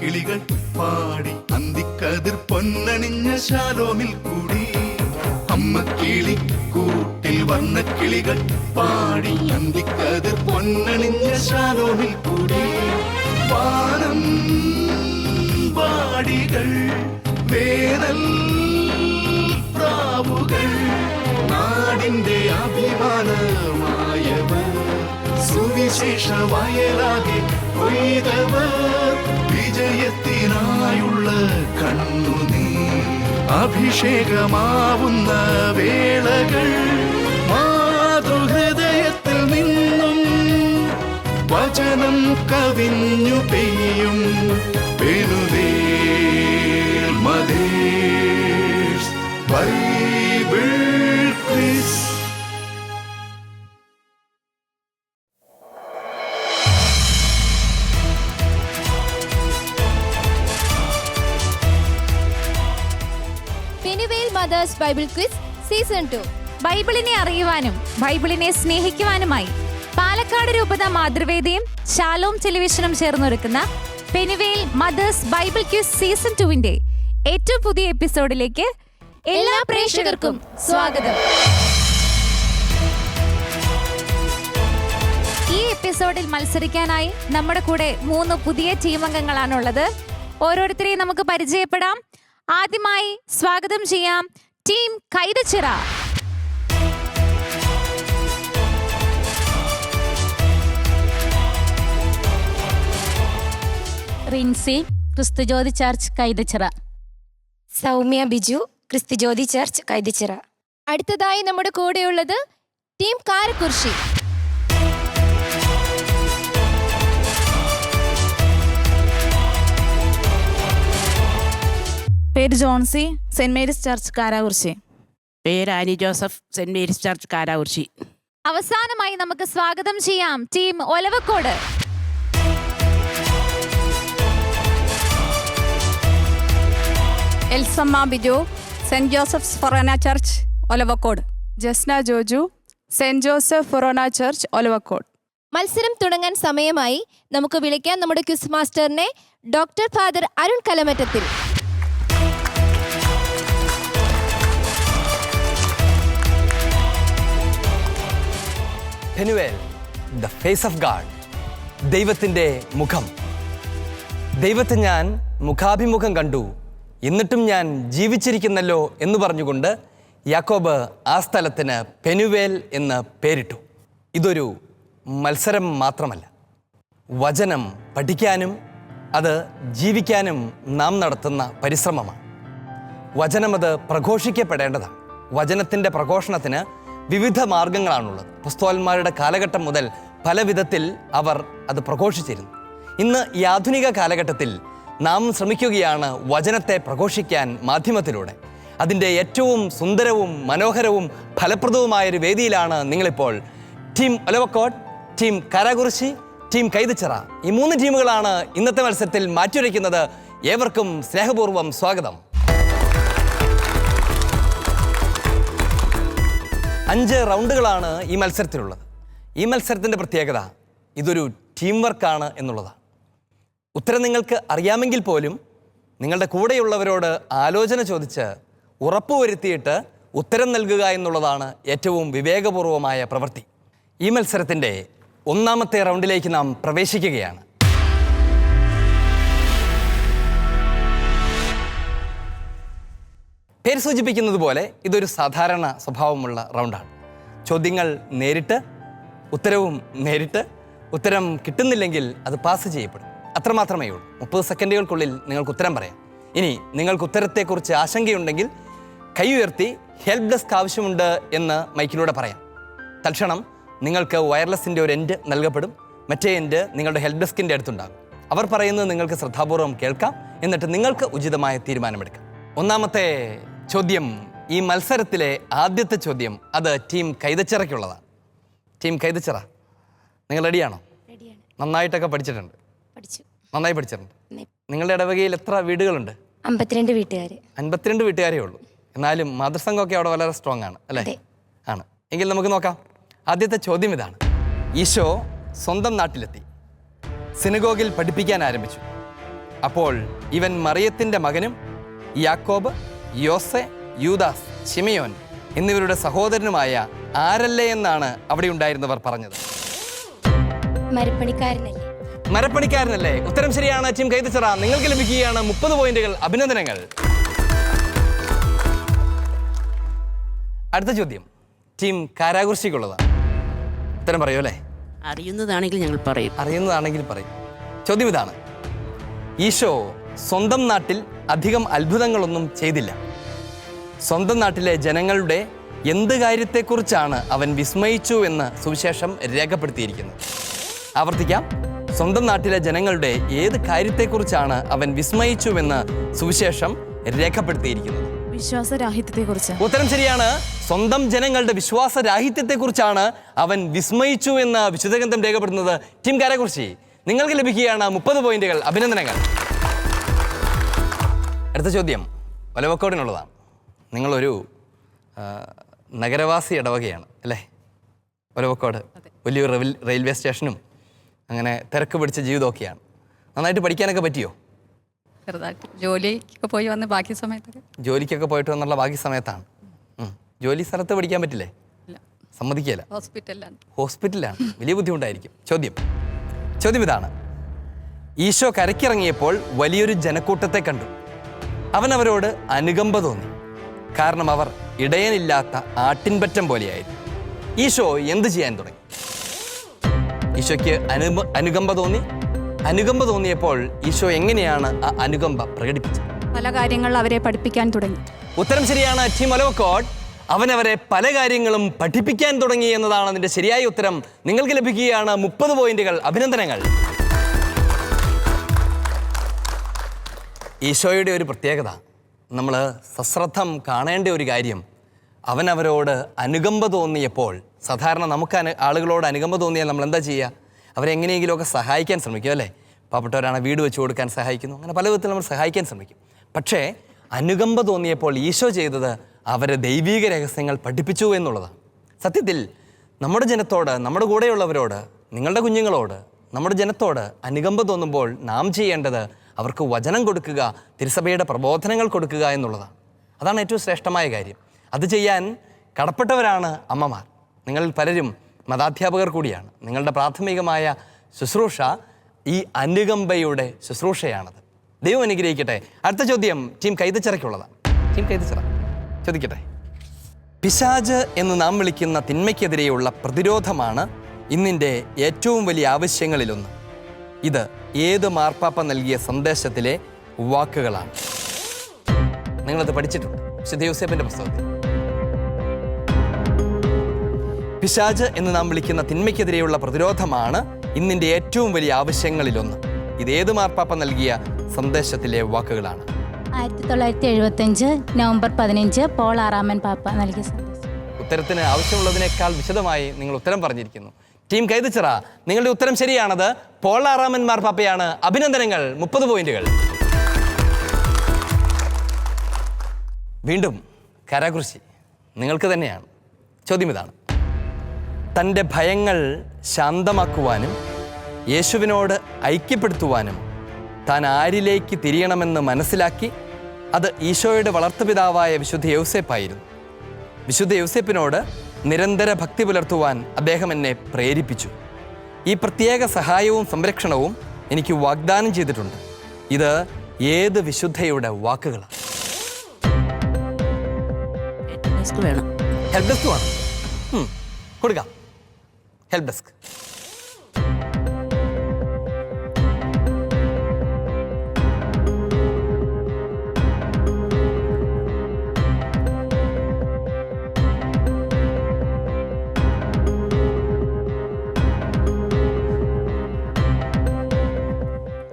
കിളികൾ പാടി അന്തിക്കതിർ പൊന്നണിഞ്ഞ ശാലോമിൽ കൂടി. അമ്മ കിളി കൂട്ടിൽ വന്ന കിളികൾ പാടി അന്തിക്കതിർ പൊന്നണിഞ്ഞ ശാലോമിൽ കൂടി. വാനം പാടികൾ വേനൽ പ്രാവുകൾ നാടിന്റെ അഭിമാനമായവർ സുവിശേഷ വയലാകെ കൊയ്തവർ വിജയത്തിനായുള്ള കണ്ണുനീർ അഭിഷേകമാവുന്ന വേളകൾ മാതൃഹൃദയത്തിൽ നിന്നും വചനം കവിഞ്ഞു പെയ്യും Penuel mothers bible quiz. Penuel mothers bible quiz season 2. ബൈബിളിനെ അറിയുവാനും ബൈബിളിനെ സ്നേഹിക്കുവാനുമായി പാലക്കാട് രൂപത മാതൃവേദിയും ഷാലോം ടെലിവിഷനും ചേർന്നൊരുക്കുന്ന Penuel mothers bible quiz season 2-ന്റെ ഏറ്റവും പുതിയ എപ്പിസോഡിലേക്ക് എല്ലാ പ്രേക്ഷകർക്കും സ്വാഗതം. ഈ എപ്പിസോഡിൽ മത്സരിക്കാനായി നമ്മുടെ കൂടെ 3 പുതിയ ടീം അംഗങ്ങളാണുള്ളത്. ഓരോരുത്തരെയും നമുക്ക് പരിചയപ്പെടാം. ആദ്യമായി സ്വാഗതം ചെയ്യാം team Kaithachira. Rinsi, Kristujyothi church Kaithachira. Soumya Biju, Kristujyothi church Kaithachira. അടുത്തതായി നമ്മുടെ കൂടെയുള്ളത് ടീം കാരക്കുർശി. പേര് Jonsy, saint Mary's church Karakurissi. പേര് Annie Joseph, saint Mary's church Karakurissi. അവസാനമായി നമുക്ക് സ്വാഗതം ചെയ്യാം team Olavakkode. Elsamma Biju, saint Joseph's forane church Olavakkode. Jasna Joju, saint Joseph forane church Olavakkode. മത്സരം തുടങ്ങാൻ സമയമായി. നമുക്ക് വിളിക്കാം നമ്മുടെ ക്വിസ് മാസ്റ്ററിനെ, ഡോക്ടർ ഫാദർ അരുൺ കലമറ്റത്തിൽ. Penuel, the face of God, ദൈവത്തിൻ്റെ മുഖം. ദൈവത്തെ ഞാൻ മുഖാഭിമുഖം കണ്ടു, എന്നിട്ടും ഞാൻ ജീവിച്ചിരിക്കുന്നല്ലോ എന്ന് പറഞ്ഞുകൊണ്ട് യാക്കോബ് ആ സ്ഥലത്തിന് പെനുവേൽ എന്ന് പേരിട്ടു. ഇതൊരു മത്സരം മാത്രമല്ല, വചനം പഠിക്കാനും അത് ജീവിക്കാനും നാം നടത്തുന്ന പരിശ്രമമാണ്. വചനം അത് പ്രഘോഷിക്കപ്പെടേണ്ടതാണ്. വചനത്തിൻ്റെ പ്രഘോഷണത്തിന് വിവിധ മാർഗങ്ങളാണുള്ളത്. അപ്പോസ്തലന്മാരുടെ കാലഘട്ടം മുതൽ പല വിധത്തിൽ അവർ അത് പ്രഘോഷിച്ചിരുന്നു. ഇന്ന് ഈ ആധുനിക കാലഘട്ടത്തിൽ നാം ശ്രമിക്കുകയാണ് വചനത്തെ പ്രഘോഷിക്കാൻ മാധ്യമത്തിലൂടെ. അതിൻ്റെ ഏറ്റവും സുന്ദരവും മനോഹരവും ഫലപ്രദവുമായൊരു വേദിയിലാണ് നിങ്ങളിപ്പോൾ. Team Olavakkode, team Karakurissi, team Kaithachira, ഈ 3 ടീമുകളാണ് ഇന്നത്തെ മത്സരത്തിൽ മാറ്റുരയ്ക്കുന്നത്. ഏവർക്കും സ്നേഹപൂർവ്വം സ്വാഗതം. 5 റൗണ്ടുകളാണ് ഈ മത്സരത്തിലുള്ളത്. ഈ മത്സരത്തിൻ്റെ പ്രത്യേകത ഇതൊരു ടീം വർക്കാണ് എന്നുള്ളതാണ്. ഉത്തരം നിങ്ങൾക്ക് അറിയാമെങ്കിൽ പോലും നിങ്ങളുടെ കൂടെയുള്ളവരോട് ആലോചന ചോദിച്ച് ഉറപ്പുവരുത്തിയിട്ട് ഉത്തരം നൽകുക എന്നുള്ളതാണ് ഏറ്റവും വിവേകപൂർവമായ പ്രവൃത്തി. ഈ മത്സരത്തിൻ്റെ 1ാമത്തെ റൗണ്ടിലേക്ക് നാം പ്രവേശിക്കുകയാണ്. പേര് സൂചിപ്പിക്കുന്നത് പോലെ ഇതൊരു സാധാരണ സ്വഭാവമുള്ള റൗണ്ടാണ്. ചോദ്യങ്ങൾ നേരിട്ട്, ഉത്തരവും നേരിട്ട്. ഉത്തരം കിട്ടുന്നില്ലെങ്കിൽ അത് പാസ് ചെയ്യപ്പെടും. അത്രമാത്രമേ ഉള്ളൂ. 30 സെക്കൻഡുകൾക്കുള്ളിൽ നിങ്ങൾക്ക് ഉത്തരം പറയാം. ഇനി നിങ്ങൾക്ക് ഉത്തരത്തെക്കുറിച്ച് ആശങ്കയുണ്ടെങ്കിൽ കൈ ഉയർത്തി ഹെൽപ്പ് ഡെസ്ക് ആവശ്യമുണ്ട് എന്ന് മൈക്കിലൂടെ പറയാം. തൽക്ഷണം നിങ്ങൾക്ക് വയർലെസ്സിൻ്റെ ഒരു എൻഡ് നൽകപ്പെടും. മറ്റേ എൻഡ് നിങ്ങളുടെ ഹെൽപ്പ് ഡെസ്കിൻ്റെ അടുത്തുണ്ടാകും. അവർ പറയുന്നത് നിങ്ങൾക്ക് ശ്രദ്ധാപൂർവം കേൾക്കാം. എന്നിട്ട് നിങ്ങൾക്ക് ഉചിതമായ തീരുമാനമെടുക്കാം. 1ാമത്തെ ചോദ്യം, ഈ മത്സരത്തിലെ ആദ്യത്തെ ചോദ്യം, അത് ടീം കൈതച്ചിറയ്ക്കുള്ളതാണ്. ടീം കൈതച്ചിറ, നിങ്ങൾ റെഡിയാണോ? നന്നായിട്ടൊക്കെ പഠിച്ചിട്ടുണ്ട്? നന്നായി പഠിച്ചിട്ടുണ്ട്. നിങ്ങളുടെ ഇടവകയിൽ എത്ര വീടുകളുണ്ട്? 52 വീട്ടുകാർ. 52 വീട്ടുകാരേ ഉള്ളൂ. എന്നാലും മാതൃസംഘമൊക്കെ അവിടെ വളരെ സ്ട്രോങ് ആണ് അല്ലേ? ആണ്. എങ്കിൽ നമുക്ക് നോക്കാം. ആദ്യത്തെ ചോദ്യം ഇതാണ്. ഈശോ സ്വന്തം നാട്ടിലെത്തി, സിനഗോഗിൽ പഠിപ്പിക്കാൻ ആരംഭിച്ചു. അപ്പോൾ ഇവൻ മറിയത്തിൻ്റെ മകനും യാക്കോബ്, യോസെ, യൂദാസ്, ശിമയോൻ എന്നിവരുടെ സഹോദരനുമായ ആരല്ലേ എന്നാണ് അവിടെ ഉണ്ടായിരുന്നവർ പറഞ്ഞത്. മരപ്പണിക്കാരനല്ലേ? മരപ്പണിക്കാരനല്ലേ? ഉത്തരം ശരിയാണ്. ടീം കൈതച്ചിറ, നിങ്ങൾക്ക് ലഭിക്കുകയാണ് 30 പോയിന്റുകൾ. അഭിനന്ദനങ്ങൾ. അടുത്ത ചോദ്യം ടീം കാരാകുർശിക്കുള്ളതാണ്. ഉത്തരം പറയൂ അല്ലേ? അറിയുന്നതാണെങ്കിൽ ഞങ്ങൾ പറയും. അറിയുന്നതാണെങ്കിൽ പറയും. ചോദ്യം ഇതാണ്: ഈശോ സ്വന്തം നാട്ടിൽ അധികം അത്ഭുതങ്ങളൊന്നും ചെയ്തില്ല. സ്വന്തം നാട്ടിലെ ജനങ്ങളുടെ എന്ത് കാര്യത്തെക്കുറിച്ചാണ് അവൻ വിസ്മയിച്ചു എന്ന് സുവിശേഷം രേഖപ്പെടുത്തിയിരിക്കുന്നത്? ആവർത്തിക്കാം. സ്വന്തം നാട്ടിലെ ജനങ്ങളുടെ ഏത് കാര്യത്തെക്കുറിച്ചാണ് അവൻ വിസ്മയിച്ചുവെന്ന് സുവിശേഷം രേഖപ്പെടുത്തിയിരിക്കുന്നത്? വിശ്വാസരാഹിത്യത്തെക്കുറിച്ച്. ഉത്തരം ശരിയാണ്. സ്വന്തം ജനങ്ങളുടെ വിശ്വാസരാഹിത്യത്തെക്കുറിച്ചാണ് അവൻ വിസ്മയിച്ചു എന്ന് വിശുദ്ധ ഗ്രന്ഥം രേഖപ്പെടുത്തുന്നത്. ടീം കാരാകുർശി, നിങ്ങൾക്ക് ലഭിക്കുകയാണ് 30 പോയിന്റുകൾ. അഭിനന്ദനങ്ങൾ. അടുത്ത ചോദ്യം ഒലവക്കോടിനുള്ളതാണ്. നിങ്ങളൊരു നഗരവാസി ഇടവകയാണ് അല്ലേ? ഒലവക്കോട് വലിയൊരു റെയിൽവേ സ്റ്റേഷനും അങ്ങനെ തിരക്ക് പിടിച്ച ജീവിതമൊക്കെയാണ്. നന്നായിട്ട് പഠിക്കാനൊക്കെ പറ്റിയോ? ചെറുതായിട്ട് ജോലിക്കൊക്കെ പോയി വന്ന് ബാക്കി സമയത്തൊക്കെ. ജോലിക്കൊക്കെ പോയിട്ട് വന്നുള്ള ബാക്കി സമയത്താണ്. ജോലി സ്ഥലത്ത് പഠിക്കാൻ പറ്റില്ലേ? സമ്മതിക്കില്ല. ഹോസ്പിറ്റലാണ്. വലിയ ബുദ്ധിമുട്ടായിരിക്കും. ചോദ്യം ഇതാണ്: ഈശോ കരയ്ക്കിറങ്ങിയപ്പോൾ വലിയൊരു ജനക്കൂട്ടത്തെ കണ്ടു. അവൻ അവരോട് അനുകമ്പ തോന്നി, കാരണം അവർ ഇടയനില്ലാത്ത ആട്ടിൻപറ്റം പോലെയായിരുന്നു. ഈശോ എന്ത് ചെയ്യാൻ തുടങ്ങി? ഈശോയ്ക്ക് അനുകമ്പ തോന്നിയപ്പോൾ ഈശോ എങ്ങനെയാണ് ആ അനുകമ്പ പ്രകടിപ്പിച്ചത്? പല കാര്യങ്ങൾ അവരെ പഠിപ്പിക്കാൻ തുടങ്ങി. ഉത്തരം ശരിയാണ്. ടീം ഒലവക്കോട്, അവനവരെ പല കാര്യങ്ങളും പഠിപ്പിക്കാൻ തുടങ്ങി എന്നതാണ് അതിൻ്റെ ശരിയായ ഉത്തരം. നിങ്ങൾക്ക് ലഭിക്കുകയാണ് 30 പോയിന്റുകൾ. അഭിനന്ദനങ്ങൾ. ഈശോയുടെ ഒരു പ്രത്യേകത, നമ്മൾ സശ്രദ്ധം കാണേണ്ട ഒരു കാര്യം, അവനവരോട് അനുകമ്പ തോന്നിയപ്പോൾ, സാധാരണ നമുക്ക് ആളുകളോട് അനുകമ്പ തോന്നിയാൽ നമ്മൾ എന്താ ചെയ്യുക? അവരെ എങ്ങനെയെങ്കിലുമൊക്കെ സഹായിക്കാൻ ശ്രമിക്കും അല്ലേ? പാവപ്പെട്ടവരാണ്, വീട് വെച്ച് കൊടുക്കാൻ സഹായിക്കുന്നു, അങ്ങനെ പല വിധത്തിൽ നമ്മൾ സഹായിക്കാൻ ശ്രമിക്കും. പക്ഷേ അനുകമ്പ തോന്നിയപ്പോൾ ഈശോ ചെയ്തത് അവരെ ദൈവീക രഹസ്യങ്ങൾ പഠിപ്പിച്ചു എന്നുള്ളതാണ്. സത്യത്തിൽ നമ്മുടെ ജനത്തോട്, നമ്മുടെ കൂടെയുള്ളവരോട്, നിങ്ങളുടെ കുഞ്ഞുങ്ങളോട്, നമ്മുടെ ജനത്തോട് അനുകമ്പ തോന്നുമ്പോൾ നാം ചെയ്യേണ്ടത് അവർക്ക് വചനം കൊടുക്കുക, തിരുസഭയുടെ പ്രബോധനങ്ങൾ കൊടുക്കുക എന്നുള്ളതാണ്. അതാണ് ഏറ്റവും ശ്രേഷ്ഠമായ കാര്യം. അത് ചെയ്യാൻ കടപ്പെട്ടവരാണ് അമ്മമാർ. നിങ്ങളിൽ പലരും മതാധ്യാപകർ കൂടിയാണ്. നിങ്ങളുടെ പ്രാഥമികമായ ശുശ്രൂഷ ഈ അനുകമ്പയുടെ ശുശ്രൂഷയാണത്. ദൈവം അനുഗ്രഹിക്കട്ടെ. അടുത്ത ചോദ്യം ടീം കൈതച്ചിറയ്ക്കുള്ളതാണ്. ടീം കൈതച്ചിറ ചോദിക്കട്ടെ. പിശാച് എന്ന് നാം വിളിക്കുന്ന തിന്മയ്ക്കെതിരെയുള്ള പ്രതിരോധമാണ് ഇന്നിൻ്റെ ഏറ്റവും വലിയ ആവശ്യങ്ങളിലൊന്ന്. ഇത് ഏത് മാർപ്പാപ്പ നൽകിയ സന്ദേശത്തിലെ വാക്കുകളാണ്? നിങ്ങളത് പഠിച്ചിട്ടുണ്ട് വിശുദ്ധ യോസേപ്പിൻ്റെ പുസ്തകത്തിൽ. പിശാച് എന്ന് നാം വിളിക്കുന്ന തിന്മയ്ക്കെതിരെയുള്ള പ്രതിരോധമാണ് ഇന്നിൻ്റെ ഏറ്റവും വലിയ ആവശ്യങ്ങളിലൊന്ന്. ഇതേത് മാർപ്പാപ്പ നൽകിയ സന്ദേശത്തിലെ വാക്കുകളാണ്? 1975 നവംബർ 15 പോൾ ആറാമൻ പാപ്പ നൽകിയ സന്ദേശം. ഉത്തരത്തിന് ആവശ്യമുള്ളതിനേക്കാൾ വിശദമായി നിങ്ങൾ ഉത്തരം പറഞ്ഞിരിക്കുന്നു. ടീം കൈതച്ചിറ, നിങ്ങളുടെ ഉത്തരം ശരിയാണത്. പോൾ ആറാമൻ മാർപ്പാപ്പയാണ്. അഭിനന്ദനങ്ങൾ. 30 പോയിന്റുകൾ. വീണ്ടും കാരാകുർശി, നിങ്ങൾക്ക് തന്നെയാണ്. ചോദ്യം ഇതാണ്: തൻ്റെ ഭയങ്ങൾ ശാന്തമാക്കുവാനും യേശുവിനോട് ഐക്യപ്പെടുത്തുവാനും താൻ ആരിലേക്ക് തിരിയണമെന്ന് മനസ്സിലാക്കി അത് ഈശോയുടെ വളർത്തുപിതാവായ വിശുദ്ധ യൗസേപ്പായിരുന്നു. വിശുദ്ധ യൗസേപ്പിനോട് നിരന്തര ഭക്തി പുലർത്തുവാൻ അദ്ദേഹം എന്നെ പ്രേരിപ്പിച്ചു. ഈ പ്രത്യേക സഹായവും സംരക്ഷണവും എനിക്ക് വാഗ്ദാനം ചെയ്തിട്ടുണ്ട്. ഇത് ഏത് വിശുദ്ധയുടെ വാക്കുകളാണ്? വേണം. ഹെൽപ്പ് ഡെസ്ക് വേണം. കൊടുക്കാം. Help desk.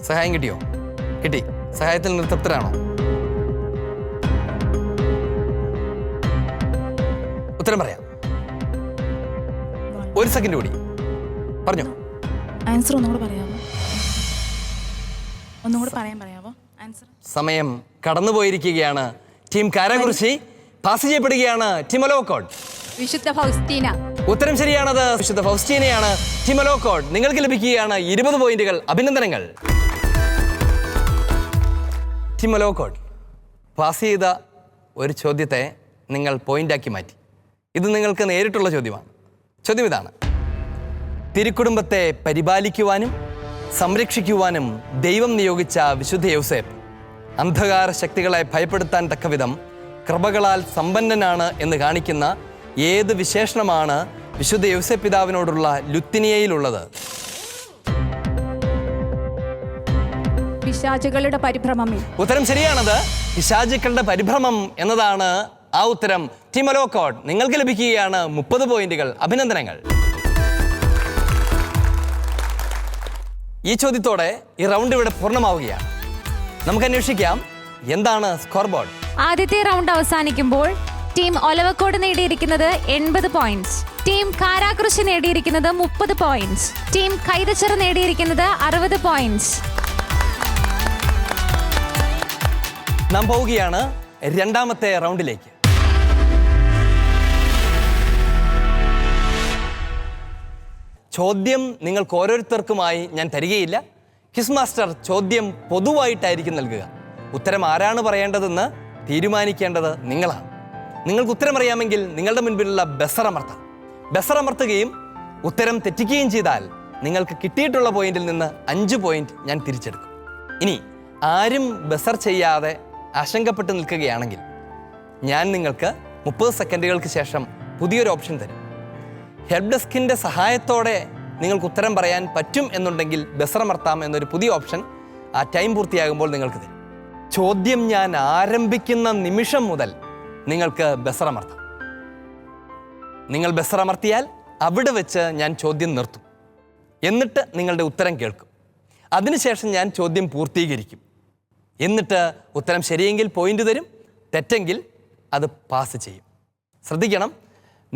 സഹായം കിട്ടിയോ? കിട്ടി. സഹായത്തിൽ നിർത്തപ്തരാണോ? ഉത്തരം പറയാം. 1 സെക്കൻഡ് കൂടി പറഞ്ഞോ. ആൻസർ ഒന്നുകൂടെ പറയാമോ? പറയാമോ ആൻസർ? സമയം കടന്നുപോയിരിക്കുകയാണ്. ടീം കാരാകുർശി പാസ് ചെയ്യപ്പെടുകയാണ്. ടീം ഒലവക്കോട്. വിശുദ്ധ ഫൗസ്റ്റീന. ഉത്തരം ശരിയാണത്. വിശുദ്ധ ഫൗസ്റ്റീനയാണ്. ടീം ഒലവക്കോട്, നിങ്ങൾക്ക് ലഭിക്കുകയാണ് 20 പോയിന്റുകൾ. അഭിനന്ദനങ്ങൾ. ടീം ഒലവക്കോട് പാസ് ചെയ്ത ഒരു ചോദ്യത്തെ നിങ്ങൾ പോയിന്റാക്കി മാറ്റി. ഇത് നിങ്ങൾക്ക് നേരിട്ടുള്ള ചോദ്യമാണ്. ചോദ്യം ഇതാണ്: തിരുക്കുടുംബത്തെ പരിപാലിക്കുവാനും സംരക്ഷിക്കുവാനും ദൈവം നിയോഗിച്ച വിശുദ്ധ യൗസേപ്പ് അന്ധകാര ശക്തികളെ ഭയപ്പെടുത്താൻ തക്കവിധം കൃപകളാൽ സമ്പന്നനാണ് എന്ന് കാണിക്കുന്ന ഏത് വിശേഷണമാണ് വിശുദ്ധ യൗസേപ്പ് പിതാവിനോടുള്ള ലുത്തിനിയയിലുള്ളത്? പിശാചുകളുടെ പരിഭ്രമമേ. ഉത്തരം ശരിയാണത്. പിശാചുക്കളുടെ പരിഭ്രമം എന്നതാണ് ആ ഉത്തരം. ടീം ഒലവക്കോട്, നിങ്ങൾക്ക് ലഭിക്കുകയാണ് 30 പോയിന്റുകൾ. അഭിനന്ദനങ്ങൾ. ഈ ചോദ്യത്തോടെ ഈ റൗണ്ട് ഇവിടെ പൂർണ്ണമാവുകയാണ്. നമുക്ക് അന്വേഷിക്കാം എന്താണ് സ്കോർ ബോർഡ്. ആദ്യത്തെ റൗണ്ട് അവസാനിക്കുമ്പോൾ ടീം ഒലവക്കോട് നേടിയിരിക്കുന്നത് 80 പോയിന്റ്സ്, ടീം കാരാകൃഷി നേടിയിരിക്കുന്നത് 30 പോയിന്റ്സ്, ടീം കൈതച്ചിറ നേടിയിരിക്കുന്നത് 60 പോയിന്റ്സ്. നാം പോവുകയാണ് രണ്ടാമത്തെ റൗണ്ടിലേക്ക്. ചോദ്യം നിങ്ങൾക്ക് ഓരോരുത്തർക്കുമായി ഞാൻ തരികയില്ല. ക്വിസ് മാസ്റ്റർ ചോദ്യം പൊതുവായിട്ടായിരിക്കും നൽകുക. ഉത്തരം ആരാണ് പറയേണ്ടതെന്ന് തീരുമാനിക്കേണ്ടത് നിങ്ങളാണ്. നിങ്ങൾക്ക് ഉത്തരം അറിയാമെങ്കിൽ നിങ്ങളുടെ മുൻപിലുള്ള ബസറമർത്താം. ബസറമർത്തുകയും ഉത്തരം തെറ്റിക്കുകയും ചെയ്താൽ നിങ്ങൾക്ക് കിട്ടിയിട്ടുള്ള പോയിന്റിൽ നിന്ന് 5 പോയിന്റ് ഞാൻ തിരിച്ചെടുക്കും. ഇനി ആരും ബസർ ചെയ്യാതെ ആശങ്കപ്പെട്ട് നിൽക്കുകയാണെങ്കിൽ ഞാൻ നിങ്ങൾക്ക് 30 സെക്കൻഡുകൾക്ക് ശേഷം പുതിയൊരു ഓപ്ഷൻ തരും. ഹെൽപ്പ് ഡെസ്കിൻ്റെ സഹായത്തോടെ നിങ്ങൾക്ക് ഉത്തരം പറയാൻ പറ്റും എന്നുണ്ടെങ്കിൽ ബസറമർത്താം എന്നൊരു പുതിയ ഓപ്ഷൻ ആ ടൈം പൂർത്തിയാകുമ്പോൾ നിങ്ങൾക്ക് തരും. ചോദ്യം ഞാൻ ആരംഭിക്കുന്ന നിമിഷം മുതൽ നിങ്ങൾക്ക് ബസറമർത്താം. നിങ്ങൾ ബസറമർത്തിയാൽ അവിടെ വെച്ച് ഞാൻ ചോദ്യം നിർത്തും. എന്നിട്ട് നിങ്ങളുടെ ഉത്തരം കേൾക്കും. അതിനുശേഷം ഞാൻ ചോദ്യം പൂർത്തീകരിക്കും. എന്നിട്ട് ഉത്തരം ശരിയെങ്കിൽ പോയിന്റ് തരും, തെറ്റെങ്കിൽ അത് പാസ് ചെയ്യും. ശ്രദ്ധിക്കണം,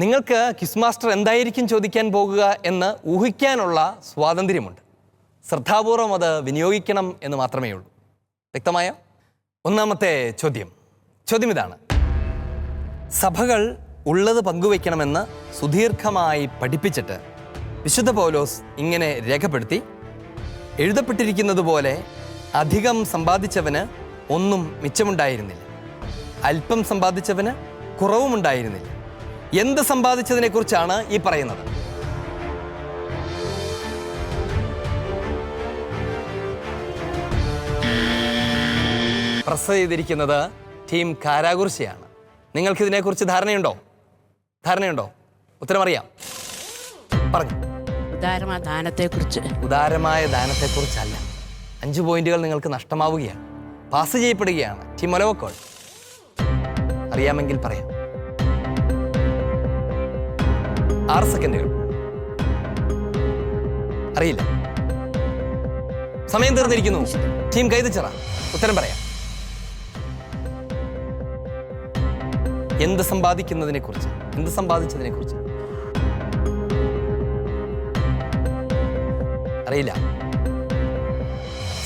നിങ്ങൾക്ക് ക്വിസ് മാസ്റ്റർ എന്തായിരിക്കും ചോദിക്കാൻ പോകുക എന്ന് ഊഹിക്കാനുള്ള സ്വാതന്ത്ര്യമുണ്ട്. ശ്രദ്ധാപൂർവം അത് വിനിയോഗിക്കണം എന്ന് മാത്രമേ ഉള്ളൂ. വ്യക്തമായോ? ഒന്നാമത്തെ ചോദ്യം ഇതാണ്: സഭകൾ ഉള്ളത് പങ്കുവയ്ക്കണമെന്ന് സുദീർഘമായി പഠിപ്പിച്ചിട്ട് വിശുദ്ധ പൗലോസ് ഇങ്ങനെ രേഖപ്പെടുത്തി, എഴുതപ്പെട്ടിരിക്കുന്നത് പോലെ അധികം സമ്പാദിച്ചവന് ഒന്നും മിച്ചമുണ്ടായിരുന്നില്ല, അല്പം സമ്പാദിച്ചവന് കുറവുമുണ്ടായിരുന്നില്ല. എന്ത് സമ്പാദിച്ചതിനെ കുറിച്ചാണ് ഈ പറയുന്നത്? പ്രസ് ചെയ്തിരിക്കുന്നത് ടീം കാരാകുർശിയാണ്. നിങ്ങൾക്കിതിനെക്കുറിച്ച് ധാരണയുണ്ടോ? ഉത്തരം അറിയാം? പറഞ്ഞു. ഉദാരമായ ദാനത്തെക്കുറിച്ച്. ഉദാരമായ ദാനത്തെക്കുറിച്ചല്ല. 5 പോയിന്റുകൾ നിങ്ങൾക്ക് നഷ്ടമാവുകയാണ്. പാസ് ചെയ്യപ്പെടുകയാണ് ടീം ഒലവക്കോട്. അറിയാമെങ്കിൽ പറയാം. 6 സെക്കൻഡുകൾ. അറിയില്ല. സമയം തീർന്നിരിക്കുന്നു. ടീം കൈതച്ചിറ, ഉത്തരം പറയാം. എന്ത് സമ്പാദിച്ചതിനെ കുറിച്ച് അറിയില്ല.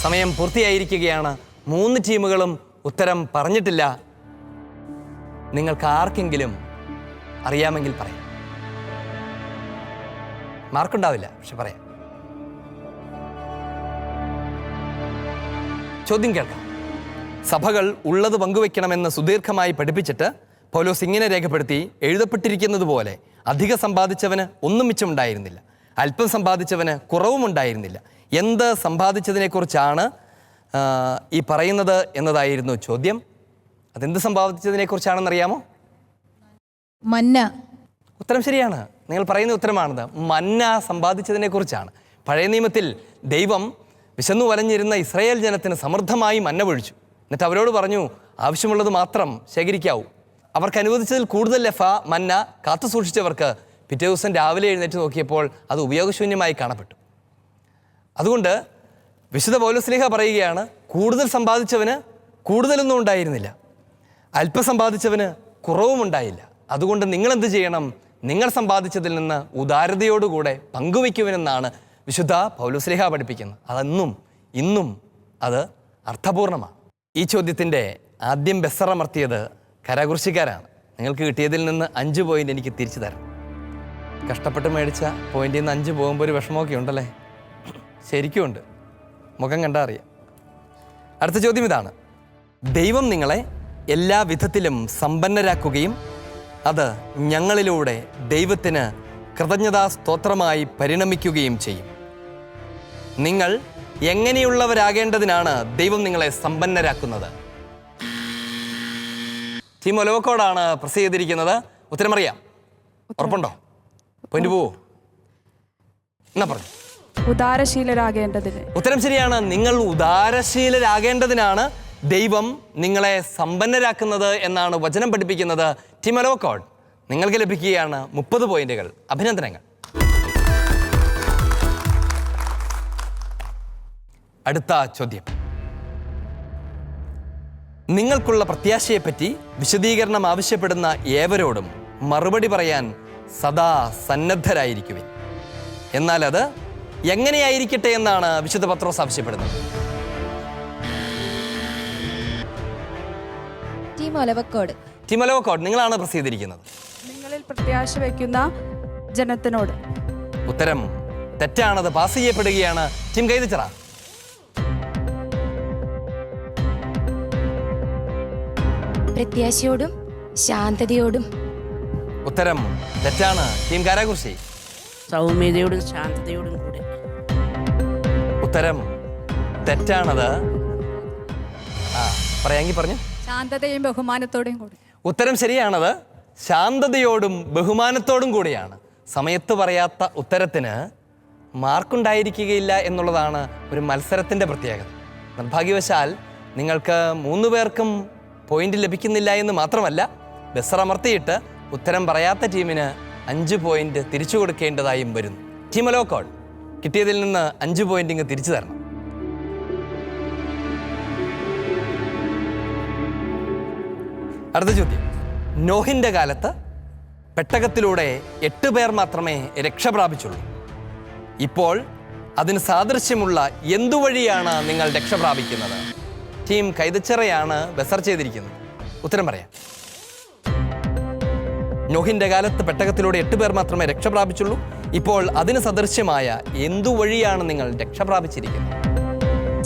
സമയം പൂർത്തിയായിരിക്കുകയാണ്. 3 ടീമുകളും ഉത്തരം പറഞ്ഞിട്ടില്ല. നിങ്ങൾക്ക് ആർക്കെങ്കിലും അറിയാമെങ്കിൽ പറയാം. മാർക്കുണ്ടാവില്ല, പക്ഷെ പറയാം. ചോദ്യം കേൾക്കാം. സഭകൾ ഉള്ളത് പങ്കുവെക്കണമെന്ന് സുദീർഘമായി പഠിപ്പിച്ചിട്ട് പൗലോസ് ഇങ്ങനെ രേഖപ്പെടുത്തി, എഴുതപ്പെട്ടിരിക്കുന്നത് പോലെ അധിക സമ്പാദിച്ചവന് ഒന്നും മിച്ചമുണ്ടായിരുന്നില്ല, അല്പം സമ്പാദിച്ചവന് കുറവുമുണ്ടായിരുന്നില്ല. എന്ത് സമ്പാദിച്ചതിനെക്കുറിച്ചാണ് ഈ പറയുന്നത് എന്നതായിരുന്നു ചോദ്യം. അതെന്ത് സമ്പാദിച്ചതിനെക്കുറിച്ചാണെന്നറിയാമോ? മന്ന. ഉത്തരം ശരിയാണ്. നിങ്ങൾ പറയുന്ന ഉത്തരമാണത്. മന്ന സമ്പാദിച്ചതിനെക്കുറിച്ചാണ്. പഴയ നിയമത്തിൽ ദൈവം വിശന്നു വലഞ്ഞിരുന്ന ഇസ്രായേൽ ജനത്തിന് സമൃദ്ധമായി മന്ന പൊഴിച്ചു. എന്നിട്ട് അവരോട് പറഞ്ഞു, ആവശ്യമുള്ളത് മാത്രം ശേഖരിക്കാവൂ. അവർക്ക് അനുവദിച്ചതിൽ കൂടുതൽ മന്ന കാത്തു സൂക്ഷിച്ചവർക്ക് പിറ്റേ ദിവസം രാവിലെ എഴുന്നേറ്റ് നോക്കിയപ്പോൾ അത് ഉപയോഗശൂന്യമായി കാണപ്പെട്ടു. അതുകൊണ്ട് വിശുദ്ധ പൗലോസ്ലീഹ പറയുകയാണ്, കൂടുതൽ സമ്പാദിച്ചവന് കൂടുതലൊന്നും ഉണ്ടായിരുന്നില്ല, അല്പം സമ്പാദിച്ചവന് കുറവുമുണ്ടായില്ല. അതുകൊണ്ട് നിങ്ങളെന്ത് ചെയ്യണം? നിങ്ങൾ സമ്പാദിച്ചതിൽ നിന്ന് ഉദാരതയോടുകൂടെ പങ്കുവയ്ക്കുവനെന്നാണ് വിശുദ്ധ പൗലോസ്ലീഹ പഠിപ്പിക്കുന്നത്. അതെന്നും ഇന്നും അത് അർത്ഥപൂർണമാണ്. ഈ ചോദ്യത്തിൻ്റെ ആദ്യം ബെസറമർത്തിയത് കരകുർശിക്കാരാണ്. നിങ്ങൾക്ക് കിട്ടിയതിൽ നിന്ന് 5 പോയിന്റ് എനിക്ക് തിരിച്ചു തരണം. കഷ്ടപ്പെട്ട് മേടിച്ച പോയിന്റിൽ നിന്ന് 5 പോകുമ്പോൾ ഒരു വിഷമമൊക്കെ ഉണ്ടല്ലേ? ശരിക്കും ഉണ്ട്. മുഖം കണ്ടാൽ അറിയാം. അടുത്ത ചോദ്യം ഇതാണ്: ദൈവം നിങ്ങളെ എല്ലാ വിധത്തിലും സമ്പന്നരാക്കുകയും അത് ഞങ്ങളിലൂടെ ദൈവത്തിന് കൃതജ്ഞതാ സ്തോത്രമായി പരിണമിക്കുകയും ചെയ്യും. നിങ്ങൾ എങ്ങനെയുള്ളവരാകേണ്ടതിനാണ് ദൈവം നിങ്ങളെ സമ്പന്നരാക്കുന്നത്? ടീം ഒലവക്കോടാണ് പ്രസ് ചെയ്തിരിക്കുന്നത്. ഉത്തരമറിയാം? ഉറപ്പുണ്ടോ? പോയിന്റ് പോവോ? എന്നാ പറഞ്ഞു. ഉദാരശീലരാകേണ്ടതിന്. ഉത്തരം ശരിയാണ്. നിങ്ങൾ ഉദാരശീലരാകേണ്ടതിനാണ് ദൈവം നിങ്ങളെ സമ്പന്നരാക്കുന്നത് എന്നാണ് വചനം പഠിപ്പിക്കുന്നത്. ടീം ഒലവക്കോട്, നിങ്ങൾക്ക് ലഭിക്കുകയാണ് 30 പോയിന്റുകൾ. അഭിനന്ദനങ്ങൾ. അടുത്ത ചോദ്യം. നിങ്ങൾക്കുള്ള പ്രത്യാശയെപ്പറ്റി വിശദീകരണം ആവശ്യപ്പെടുന്ന ഏവരോടും മറുപടി പറയാൻ സദാ സന്നദ്ധരായിരിക്കുവിൻ. എന്നാൽ അത് എങ്ങനെയായിരിക്കട്ടെ എന്നാണ് വിശുദ്ധ പത്രോസ് ആവശ്യപ്പെടുന്നത്? ടീം ഒലവക്കോട്. ടീം ഒലവക്കോട്, നിങ്ങളാണ് പ്രസ് ചെയ്തിരിക്കുന്നത്. നിങ്ങളിൽ പ്രത്യാശ വയ്ക്കുന്ന ജനത്തിനോട്. ഉത്തരം തെറ്റാണത് പാസ് ചെയ്യപ്പെടുകയാണ്. ടീം കൈതച്ചിറ. പ്രത്യാശയോടും ശാന്തതയോടും. ഉത്തരം തെറ്റാണ്. ടീം കാരാകുർശി. സൗമ്യതയോടും ശാന്തതയോടും കൂടെ. ഉത്തരം തെറ്റാണത്. പറയാമെങ്കിൽ പറഞ്ഞു. ശാന്തതയും ബഹുമാനത്തോടെയും കൂടി. ഉത്തരം ശരിയാണത്. ശാന്തതയോടും ബഹുമാനത്തോടും കൂടിയാണ്. സമയത്ത് പറയാത്ത ഉത്തരത്തിന് മാർക്കുണ്ടായിരിക്കുകയില്ല എന്നുള്ളതാണ് ഒരു മത്സരത്തിൻ്റെ പ്രത്യേകത. നിർഭാഗ്യവശാൽ നിങ്ങൾക്ക് 3 പേർക്കും പോയിന്റ് ലഭിക്കുന്നില്ല എന്ന് മാത്രമല്ല, ബസർ അമർത്തിയിട്ട് ഉത്തരം പറയാത്ത ടീമിന് 5 പോയിന്റ് തിരിച്ചു കൊടുക്കേണ്ടതായും വരുന്നു. ടീം ഒലവക്കോട്, കിട്ടിയതിൽ നിന്ന് 5 പോയിന്റ് ഇങ്ങ് തിരിച്ചു തരണം. അടുത്ത ചോദ്യം. നോഹിന്റെ കാലത്ത് പെട്ടകത്തിലൂടെ 8 പേർ മാത്രമേ രക്ഷപ്രാപിച്ചുള്ളൂ. ഇപ്പോൾ അതിന് സാദൃശ്യമുള്ള എന്തുവഴിയാണ് നിങ്ങൾ രക്ഷപ്രാപിക്കുന്നത്? ടീം കൈതച്ചിറയാണ് ബസർ ചെയ്തിരിക്കുന്നത്. ഉത്തരം പറയാം. നോഹിന്റെ കാലത്ത് പെട്ടകത്തിലൂടെ 8 പേർ മാത്രമേ രക്ഷപ്രാപിച്ചുള്ളൂ. ഇപ്പോൾ അതിന് സദൃശ്യമായ എന്തുവഴിയാണ് നിങ്ങൾ രക്ഷപ്രാപിച്ചിരിക്കുന്നത്?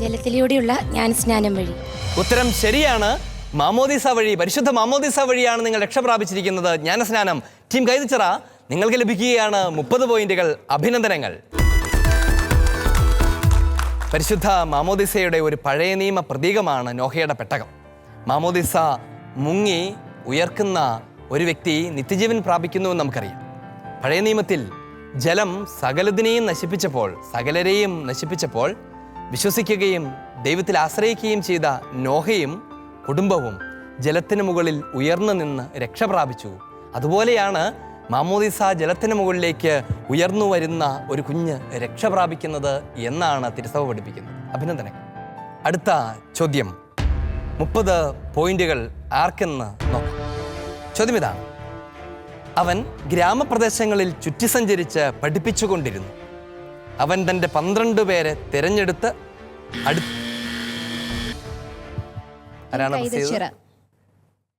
ജലത്തിലൂടെയുള്ള ജ്ഞാനസ്നാനം വഴി. ഉത്തരം ശരിയാണ്. മാമോദീസ വഴി, പരിശുദ്ധ മാമോദീസ വഴിയാണ് നിങ്ങൾ രക്ഷപ്രാപിച്ചിരിക്കുന്നത്. ജ്ഞാനസ്നാനം. ടീം കൈതച്ചിറ, നിങ്ങൾക്ക് ലഭിക്കുകയാണ് 30 പോയിന്റുകൾ. അഭിനന്ദനങ്ങൾ. പരിശുദ്ധ മാമോദീസയുടെ ഒരു പഴയ നിയമ പ്രതീകമാണ് നോഹയുടെ പെട്ടകം. മാമോദീസ മുങ്ങി ഉയർക്കുന്ന ഒരു വ്യക്തി നിത്യജീവൻ പ്രാപിക്കുന്നുവെന്ന് നമുക്കറിയാം. പഴയ നിയമത്തിൽ ജലം സകലതിനെയും സകലരെയും നശിപ്പിച്ചപ്പോൾ വിശ്വസിക്കുകയും ദൈവത്തിൽ ആശ്രയിക്കുകയും ചെയ്ത നോഹയും കുടുംബവും ജലത്തിന് മുകളിൽ ഉയർന്നു നിന്ന് രക്ഷപ്രാപിച്ചു. അതുപോലെയാണ് മാമോദീസ ജലത്തിന് മുകളിലേക്ക് ഉയർന്നു വരുന്ന ഒരു കുഞ്ഞ് രക്ഷപ്രാപിക്കുന്നത് എന്നാണ് തിരുസഭ പഠിപ്പിക്കുന്നത്. അഭിനന്ദനങ്ങൾ. അടുത്ത ചോദ്യം. 30 പോയിന്റുകൾ ആർക്കെന്ന് നോക്കാം. ചോദ്യം ഇതാണ്. അവൻ ഗ്രാമപ്രദേശങ്ങളിൽ ചുറ്റി സഞ്ചരിച്ച് പഠിപ്പിച്ചുകൊണ്ടിരുന്നു. അവൻ തൻ്റെ 12 പേരെ തിരഞ്ഞെടുത്ത് ആരാണ് പ്രസ് ചെയ്തത്?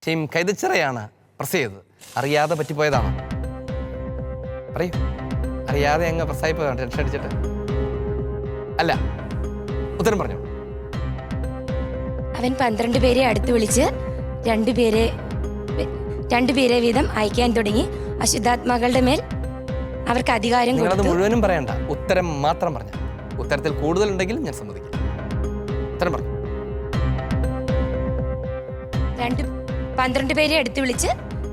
ടീം കൈതച്ചിറയാണ് പ്രസ് ചെയ്തത്. അറിയാതെ പറ്റിപ്പോയതാണോ? പറയൂ. അറിയാതെ അങ്ങ് പ്രസ്സായി പോയതാണ്, ടെൻഷൻ അടിച്ചിട്ട്? അല്ല, ഉത്തരം പറഞ്ഞു. അവൻ 12 പേരെ അടുത്ത് വിളിച്ച് 2 പേരെ വീതം അയക്കാൻ തുടങ്ങി. അശുദ്ധാത്മാക്കളുടെ മേൽ അവർക്ക് അധികാരം നിങ്ങളത് കൊടുത്തു. മുഴുവനും പറയണ്ട, ഉത്തരം മാത്രം പറഞ്ഞു. ഉത്തരത്തിൽ കൂടുതലുണ്ടെങ്കിലും ഞാൻ സമ്മതിക്കാം. ഉത്തരം പറഞ്ഞു. 12 പേരെ അടുത്ത് വിളിച്ച്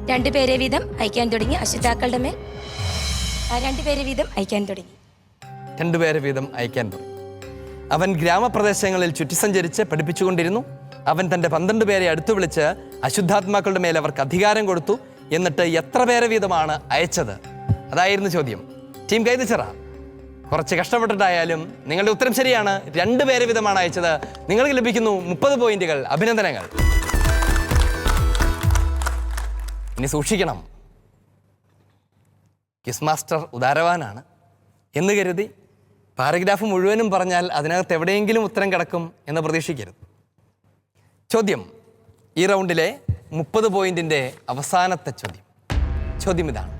2 പേരെ വീതം അയക്കാൻ തുടങ്ങി. അശുദ്ധാക്കളുടെ മേൽ 2 പേരെ വീതം അയക്കാൻ തുടങ്ങി. 2 പേരെ വീതം അയക്കാൻ തുടങ്ങി. അവൻ ഗ്രാമപ്രദേശങ്ങളിൽ ചുറ്റിസഞ്ചരിച്ച് പഠിപ്പിച്ചുകൊണ്ടിരുന്നു. അവൻ തൻ്റെ 12 പേരെ അടുത്ത് വിളിച്ച് അശുദ്ധാത്മാക്കളുടെ മേൽ അവർക്ക് അധികാരം കൊടുത്തു. എന്നിട്ട് എത്ര പേരെ വീതമാണ് അയച്ചത്? അതായിരുന്നു ചോദ്യം. ടീം കൈതച്ചിറ, കുറച്ച് കഷ്ടപ്പെട്ടിട്ടായാലും നിങ്ങളുടെ ഉത്തരം ശരിയാണ്. 2 പേരെ വീതമാണ് അയച്ചത്. നിങ്ങൾക്ക് ലഭിക്കുന്നു 30 പോയിന്റുകൾ. അഭിനന്ദനങ്ങൾ. ഇനി സൂക്ഷിക്കണം. ക്വിസ് മാസ്റ്റർ ഉദാരവാനാണ് എന്ന് കരുതി പാരഗ്രാഫ് മുഴുവനും പറഞ്ഞാൽ അതിനകത്ത് എവിടെയെങ്കിലും ഉത്തരം കിടക്കും എന്ന് പ്രതീക്ഷിക്കരുത്. ചോദ്യം. ഈ റൗണ്ടിലെ 30 പോയിന്റിൻ്റെ അവസാനത്തെ ചോദ്യം ഇതാണ്.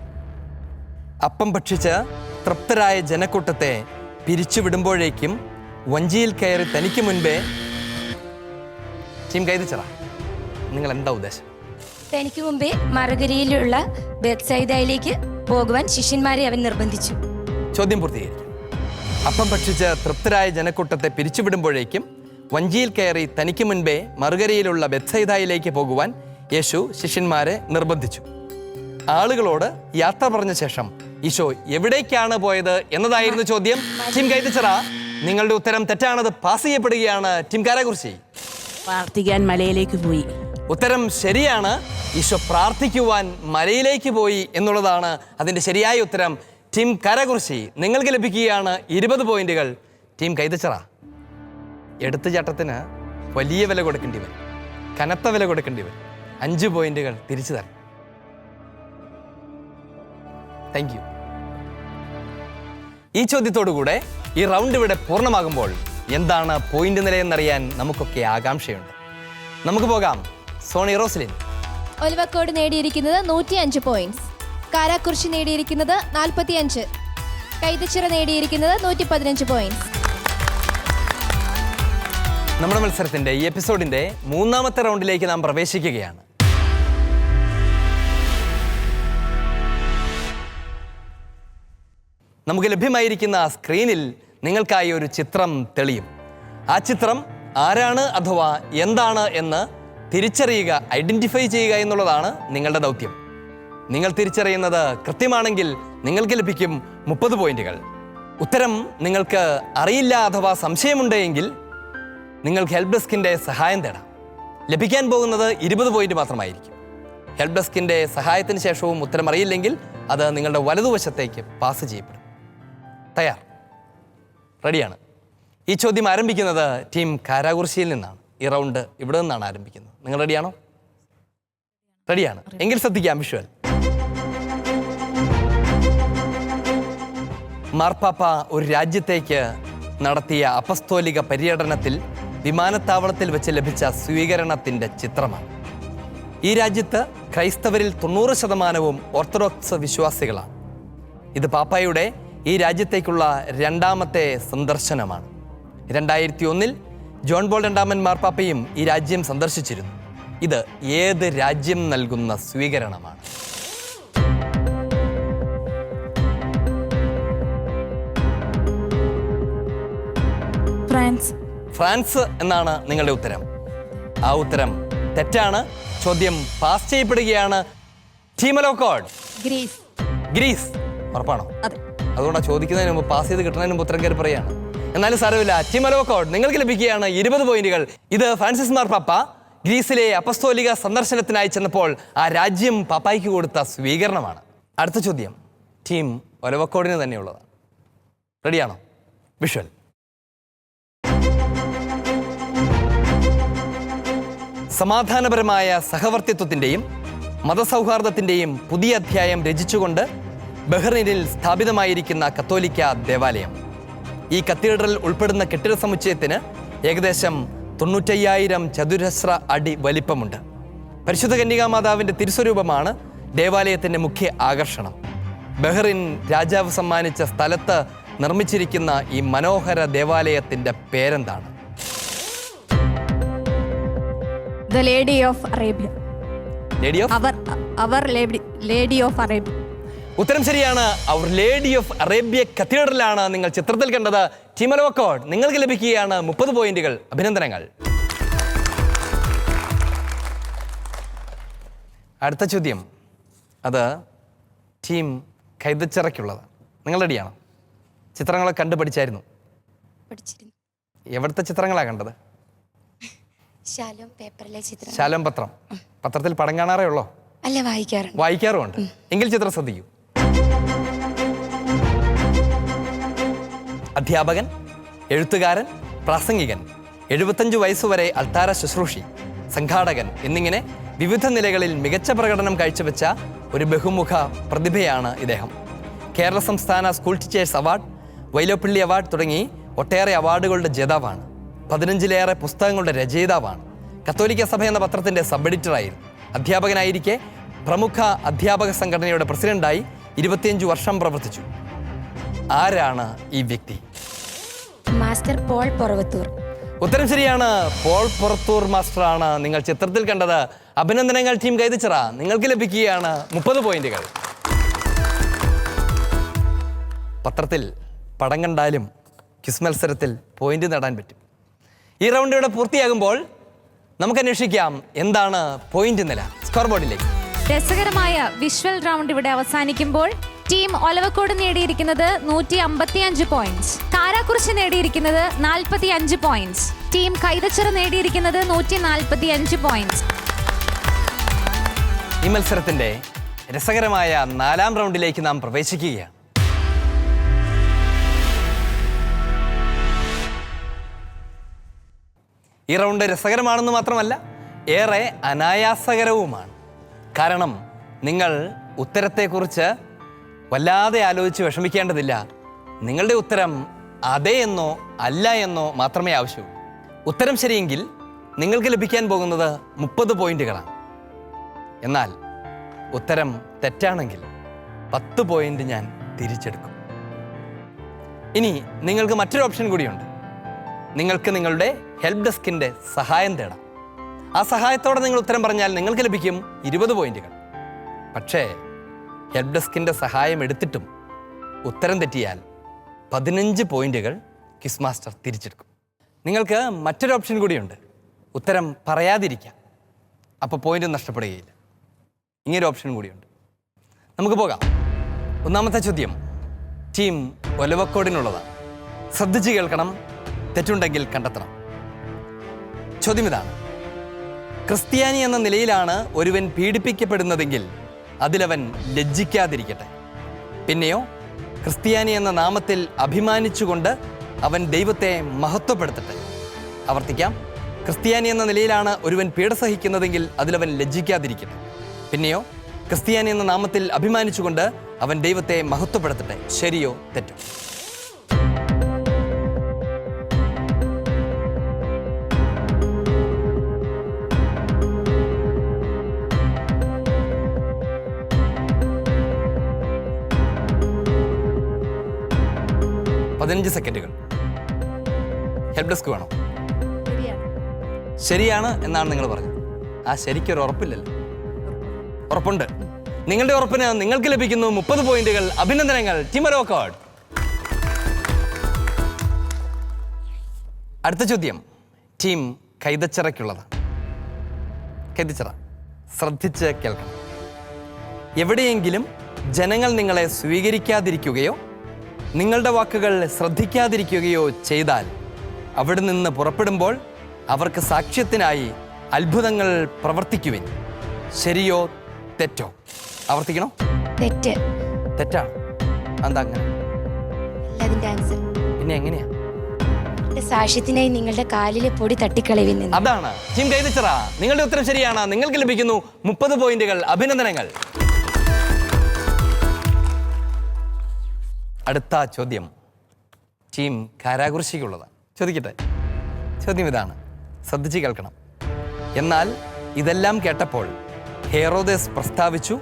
അപ്പം ഭക്ഷിച്ച് തൃപ്തരായ ജനക്കൂട്ടത്തെ പിരിച്ചുവിടുമ്പോഴേക്കും വഞ്ചിയിൽ കയറി തനിക്ക് മുൻപേ ടീം കൈതച്ചിറ നിങ്ങൾ എന്താ ഉദ്ദേശം? തനിക്ക് മുമ്പേ മറുകരയിലുള്ള ബെത്സൈദയിലേക്ക് പോകുവാൻ ശിഷ്യന്മാരെ അവൻ നിർബന്ധിച്ചു. ചോദ്യം പൂർത്തീകരിക്കും. അപ്പം ഭക്ഷിച്ച് തൃപ്തരായ ജനക്കൂട്ടത്തെ പിരിച്ചുവിടുമ്പോഴേക്കും വഞ്ചിയിൽ കയറി തനിക്ക് മുൻപേ മറുകരയിലുള്ള ബെത്സൈദയിലേക്ക് പോകുവാൻ യേശു ശിഷ്യന്മാരെ നിർബന്ധിച്ചു. ആളുകളോട് യാത്ര പറഞ്ഞ ശേഷം ഈശോ എവിടേക്കാണ് പോയത് എന്നതായിരുന്നു ചോദ്യം. ടീം കൈതച്ചിറ, നിങ്ങളുടെ ഉത്തരം തെറ്റാണത് പാസ് ചെയ്യപ്പെടുകയാണ്. ടീം കാരാകുറിശി, പ്രാർത്ഥിക്കാൻ മലയിലേക്ക് പോയി. ഉത്തരം ശരിയാണ്. ഈശോ പ്രാർത്ഥിക്കുവാൻ മലയിലേക്ക് പോയി എന്നുള്ളതാണ് അതിൻ്റെ ശരിയായ ഉത്തരം. ടീം കാരാകുറിശി, നിങ്ങൾക്ക് ലഭിക്കുകയാണ് 20 പോയിന്റുകൾ. ടീം കൈതച്ചിറ, എടുത്തുചാട്ടത്തിന് വലിയ വില കൊടുക്കേണ്ടി വരും, കനത്ത വില കൊടുക്കേണ്ടി വരും. 5 പോയിന്റുകൾ തിരിച്ചു തരണം. Thank you. ഈ ചോദ്യത്തോടുകൂടെ ഈ റൗണ്ട് ഇവിടെ പൂർണ്ണമാകുമ്പോൾ എന്താണ് പോയിന്റ് നിലയെന്നറിയാൻ നമുക്കൊക്കെ ആകാംക്ഷയുണ്ട്. നമുക്ക് പോകാം. സോണി റോസ്ലിൻ. ഒലിവക്കോട് നേടിയിരിക്കുന്നത് 105 പോയിന്റ്സ്. കാരാകുറിശി നേടിയിരിക്കുന്നത് 45. കൈതച്ചിറ നേടിയിരിക്കുന്നത് 115 പോയിന്റ്സ്. നമ്മുടെ മത്സരത്തിന്റെ ഈ എപ്പിസോഡിന്റെ 3ാമത്തെ റൗണ്ടിലേക്ക് നാം പ്രവേശിക്കുകയാണ്. നമുക്ക് ലഭ്യമായിരിക്കുന്ന സ്ക്രീനിൽ നിങ്ങൾക്കായി ഒരു ചിത്രം തെളിയും. ആ ചിത്രം ആരാണ് അഥവാ എന്താണ് എന്ന് തിരിച്ചറിയുക, ഐഡന്റിഫൈ ചെയ്യുക എന്നുള്ളതാണ് നിങ്ങളുടെ ദൗത്യം. നിങ്ങൾ തിരിച്ചറിയുന്നത് കൃത്യമാണെങ്കിൽ നിങ്ങൾക്ക് ലഭിക്കും 30 പോയിന്റുകൾ. ഉത്തരം നിങ്ങൾക്ക് അറിയില്ല അഥവാ സംശയമുണ്ടെങ്കിൽ നിങ്ങൾക്ക് ഹെൽപ്പ് ഡെസ്കിൻ്റെ സഹായം തേടാം. ലഭിക്കാൻ പോകുന്നത് 20 പോയിന്റ് മാത്രമായിരിക്കും. ഹെൽപ്പ് ഡെസ്കിൻ്റെ സഹായത്തിന് ശേഷവും ഉത്തരം അറിയില്ലെങ്കിൽ അത് നിങ്ങളുടെ വലതുവശത്തേക്ക് പാസ് ചെയ്യപ്പെടും. തയ്യാർ? റെഡിയാണ്? ഈ ചോദ്യം ആരംഭിക്കുന്നത് ടീം കാരാകുറിശിയിൽ നിന്നാണ്. ഈ റൗണ്ട് ഇവിടെ നിന്നാണ് ആരംഭിക്കുന്നത്. നിങ്ങൾ റെഡിയാണോ? റെഡിയാണ്. എങ്കിൽ ശ്രദ്ധിക്കാം. വിഷ്വൽ. മാർപ്പാപ്പ ഒരു രാജ്യത്തേക്ക് നടത്തിയ അപ്പസ്തോലിക പര്യടനത്തിൽ വിമാനത്താവളത്തിൽ വെച്ച് ലഭിച്ച സ്വീകരണത്തിൻ്റെ ചിത്രമാണ്. ഈ രാജ്യത്ത് ക്രൈസ്തവരിൽ 90% ഓർത്തഡോക്സ് വിശ്വാസികളാണ്. ഇത് പാപ്പായുടെ ഈ രാജ്യത്തേക്കുള്ള 2ാമത്തെ സന്ദർശനമാണ്. 2001 ജോൺ പോൾ 2 മാർപ്പാപ്പയും ഈ രാജ്യം സന്ദർശിച്ചിരുന്നു. ഇത് ഏത് രാജ്യം നൽകുന്ന സ്വീകരണമാണ്? ഫ്രാൻസ് എന്നാണ് നിങ്ങളുടെ ഉത്തരം. ആ ഉത്തരം തെറ്റാണ്. ചോദ്യം പാസ് ചെയ്യപ്പെടുകയാണ്. ടീം ഒലിവക്കോട്. ഗ്രീസ്. ഉറപ്പാണോ? അതുകൊണ്ടാണ് ചോദിക്കുന്നതിന് മുമ്പ് പാസ് ചെയ്ത് കിട്ടുന്നതിന് മുമ്പ് ഉത്തരം കയറി പറയാണ്. എന്നാലും സാരമില്ല. ടീം ഒലിവക്കോട്, നിങ്ങൾക്ക് ലഭിക്കുകയാണ് 20 പോയിന്റുകൾ. ഇത് ഫ്രാൻസിസ് മാർപ്പാപ്പ ഗ്രീസിലെ അപ്പസ്തോലിക സന്ദർശനത്തിനായി ചെന്നപ്പോൾ ആ രാജ്യം പാപ്പായ്ക്ക് കൊടുത്ത സ്വീകരണമാണ്. അടുത്ത ചോദ്യം ടീം ഒലിവക്കോടിന് തന്നെയുള്ളതാണ്. റെഡിയാണോ? വിഷ്വൽ. സമാധാനപരമായ സഹവർത്തിത്വത്തിൻ്റെയും മതസൗഹാർദ്ദത്തിൻ്റെയും പുതിയ അധ്യായം രചിച്ചുകൊണ്ട് ബഹ്റൈനിൽ സ്ഥാപിതമായിരിക്കുന്ന കത്തോലിക്ക ദേവാലയം. ഈ കത്തീഡ്രൽ ഉൾപ്പെടുന്ന കെട്ടിട സമുച്ചയത്തിന് ഏകദേശം 95,000 ചതുരശ്ര അടി വലിപ്പമുണ്ട്. പരിശുദ്ധ കന്യകാമാതാവിൻ്റെ തിരുസ്വരൂപമാണ് ദേവാലയത്തിൻ്റെ മുഖ്യ ആകർഷണം. ബഹ്റിൻ രാജാവ് സമ്മാനിച്ച സ്ഥലത്ത് നിർമ്മിച്ചിരിക്കുന്ന ഈ മനോഹര ദേവാലയത്തിൻ്റെ പേരെന്താണ്? The Lady of Arabia. Lady of Arabia. ഉത്തരം ശരിയാണ്. അവർ ലേഡി ഓഫ് അറേബ്യ കത്തീഡ്രലാണ് നിങ്ങൾ ചിത്രത്തിൽ കണ്ടത്. ടീം ഒലിവക്കോട്, നിങ്ങൾക്ക് ലഭിക്കുകയാണ് 30 പോയിന്റുകൾ. അഭിനന്ദനങ്ങൾ. അടുത്ത ചോദ്യം അത് ടീം കൈതച്ചിറയ്ക്കുള്ളതാണ്. നിങ്ങൾ റെഡിയാണോ? ചിത്രങ്ങളൊക്കെ കണ്ടു പഠിച്ചായിരുന്നു? എവിടുത്തെ ചിത്രങ്ങളാണ് കണ്ടത്? ശാലോം പത്രം. പത്രത്തിൽ പടം കാണാറേ ഉള്ളോ? അല്ല, വായിക്കാറുമുണ്ട്. എങ്കിൽ ചിത്രം ശ്രദ്ധിക്കൂ. അധ്യാപകൻ, എഴുത്തുകാരൻ, പ്രാസംഗികൻ, 75 വയസ്സുവരെ അൾത്താര ശുശ്രൂഷി, സംഘാടകൻ എന്നിങ്ങനെ വിവിധ നിലകളിൽ മികച്ച പ്രകടനം കാഴ്ചവെച്ച ഒരു ബഹുമുഖ പ്രതിഭയാണ് ഇദ്ദേഹം. കേരള സംസ്ഥാന school teachers award, Vyloppilly award തുടങ്ങി ഒട്ടേറെ അവാർഡുകളുടെ ജേതാവാണ്. 15ലേറെ പുസ്തകങ്ങളുടെ രചയിതാവാണ്. കത്തോലിക്ക സഭ എന്ന പത്രത്തിൻ്റെ സബ് എഡിറ്ററായിരുന്നു. അധ്യാപകനായിരിക്കെ പ്രമുഖ അധ്യാപക സംഘടനയുടെ പ്രസിഡന്റായി 25 വർഷം പ്രവർത്തിച്ചു. ആരാണ് ഈ വ്യക്തി? Master Paul Poravathur. ഉത്തരം ശരിയാണ്. പോൾ പൊറത്തൂർ മാസ്റ്ററാണ് നിങ്ങൾ ചിത്രത്തിൽ കണ്ടത്. അഭിനന്ദനങ്ങൾ ടീം കൈതച്ചിറ. നിങ്ങൾക്ക് ലഭിക്കുകയാണ് 30 പോയിന്റുകൾ. പത്രത്തിൽ പടം കണ്ടാലും ക്വിസ് മത്സരത്തിൽ പോയിന്റ് നേടാൻ പറ്റും. ഈ റൗണ്ട് ഇവിടെ പൂർത്തിയാകുമ്പോൾ നമുക്ക് അന്വേഷിക്കാം എന്താണ് പോയിന്റ് നില. സ്കോർ ബോർഡിലേക്ക്. രസകരമായ വിഷ്വൽ റൗണ്ട് ഇവിടെ അവസാനിക്കുമ്പോൾ ടീം ഒലവക്കോട് നേടിയിരിക്കുന്നത് 155 പോയിന്റ്സ്, കാരാക്കുറിശി നേടിയിരിക്കുന്നത് 45 പോയിന്റ്സ്, ടീം കൈതച്ചിറ നേടിയിരിക്കുന്നത് 145 പോയിന്റ്സ്. ഈ മത്സരത്തിന്റെ രസകരമായ 4ാം റൗണ്ടിലേക്ക് നാം പ്രവേശിക്കുകയാണ്. ഈ റൗണ്ട് രസകരമാണെന്ന് മാത്രമല്ല ഏറെ അനായാസകരവുമാണ്. കാരണം നിങ്ങൾ ഉത്തരത്തെക്കുറിച്ച് വല്ലാതെ ആലോചിച്ച് വിഷമിക്കേണ്ടതില്ല. നിങ്ങളുടെ ഉത്തരം അതെ എന്നോ അല്ല എന്നോ മാത്രമേ ആവശ്യമുള്ളൂ. ഉത്തരം ശരിയെങ്കിൽ നിങ്ങൾക്ക് ലഭിക്കാൻ പോകുന്നത് 30 പോയിന്റുകളാണ്. എന്നാൽ ഉത്തരം തെറ്റാണെങ്കിൽ 10 പോയിന്റ് ഞാൻ തിരിച്ചെടുക്കും. ഇനി നിങ്ങൾക്ക് മറ്റൊരു ഓപ്ഷൻ കൂടിയുണ്ട്. നിങ്ങൾക്ക് നിങ്ങളുടെ ഹെൽപ്പ് ഡെസ്കിൻ്റെ സഹായം തേടാം. ആ സഹായത്തോടെ നിങ്ങൾ ഉത്തരം പറഞ്ഞാൽ നിങ്ങൾക്ക് ലഭിക്കും 20 പോയിന്റുകൾ. പക്ഷേ ഹെൽപ്പ് ഡെസ്കിൻ്റെ സഹായം എടുത്തിട്ടും ഉത്തരം തെറ്റിയാൽ 15 പോയിന്റുകൾ ക്വിസ് മാസ്റ്റർ തിരിച്ചെടുക്കും. നിങ്ങൾക്ക് മറ്റൊരു ഓപ്ഷൻ കൂടിയുണ്ട്. ഉത്തരം പറയാതിരിക്കാം. അപ്പോൾ പോയിന്റ് നഷ്ടപ്പെടുകയില്ല. ഇങ്ങനൊരു ഓപ്ഷൻ കൂടിയുണ്ട്. നമുക്ക് പോകാം. ഒന്നാമത്തെ ചോദ്യം ടീം ഒലവക്കോടിനുള്ളതാണ്. ശ്രദ്ധിച്ച് കേൾക്കണം, തെറ്റുണ്ടെങ്കിൽ കണ്ടെത്തണം. ചോദ്യം ഇതാണ്: ക്രിസ്ത്യാനി എന്ന നിലയിലാണ് ഒരുവൻ പീഡിപ്പിക്കപ്പെടുന്നതെങ്കിൽ അതിലവൻ ലജ്ജിക്കാതിരിക്കട്ടെ. പിന്നെയോ ക്രിസ്ത്യാനി എന്ന നാമത്തിൽ അഭിമാനിച്ചുകൊണ്ട് അവൻ ദൈവത്തെ മഹത്വപ്പെടുത്തട്ടെ. ആവർത്തിക്കാം. ക്രിസ്ത്യാനി എന്ന നിലയിലാണ് ഒരുവൻ പീഡ സഹിക്കുന്നതെങ്കിൽ അതിലവൻ ലജ്ജിക്കാതിരിക്കട്ടെ. പിന്നെയോ ക്രിസ്ത്യാനി എന്ന നാമത്തിൽ അഭിമാനിച്ചുകൊണ്ട് അവൻ ദൈവത്തെ മഹത്വപ്പെടുത്തട്ടെ. ശരിയോ തെറ്റോ? പതിനഞ്ച് സെക്കൻഡുകൾ. ഹെൽപ്പ് ഡെസ്ക് വേണോ? ശരിയാണ് എന്നാണ് നിങ്ങൾ പറഞ്ഞത്. ആ ശരിക്കൊരു ഉറപ്പില്ലല്ലോ. ഉറപ്പുണ്ട്. നിങ്ങളുടെ ഉറപ്പിന് നിങ്ങൾക്ക് ലഭിക്കുന്നു 30 പോയിന്റുകൾ. അഭിനന്ദനങ്ങൾ ടീം ഒലവക്കോട്. അടുത്ത ചോദ്യം ടീം കൈതച്ചിറയ്ക്കുള്ളതാണ്. കൈതച്ചിറ, ശ്രദ്ധിച്ച് കേൾക്കണം. എവിടെയെങ്കിലും ജനങ്ങൾ നിങ്ങളെ സ്വീകരിക്കാതിരിക്കുകയോ നിങ്ങളുടെ വാക്കുകൾ ശ്രദ്ധിക്കാതിരിക്കുകയോ ചെയ്താൽ അവിടെ നിന്ന് പുറപ്പെടുമ്പോൾ അവർക്ക് സാക്ഷ്യത്തിനായി അത്ഭുതങ്ങൾ പ്രവർത്തിക്കുവിൻ. ശരിയോ തെറ്റോ? ആവർത്തിക്കണോ? തെറ്റ്. തെറ്റാണ്. എന്താ അങ്ങനെ? അതിന്റെ ആൻസർ പിന്നെ എങ്ങനെയാ? സാക്ഷ്യത്തിനായി നിങ്ങളുടെ കാലിലെ പൊടി തട്ടിക്കളവിൻ. അതാണ് ടീം കൈതച്ചിറ. നിങ്ങളുടെ ഉത്തരം ശരിയാണ്. നിങ്ങൾക്ക് ലഭിക്കുന്നു 30 പോയിന്റുകൾ. അഭിനന്ദനങ്ങൾ. അടുത്ത ചോദ്യം ടീം കാരാകുറിശിക്കുള്ളതാണ്. ചോദിക്കട്ടെ? ചോദ്യം ഇതാണ്, ശ്രദ്ധിച്ച് കേൾക്കണം. എന്നാൽ ഇതെല്ലാം കേട്ടപ്പോൾ ഹെറോദേസ് പ്രസ്താവിച്ചു,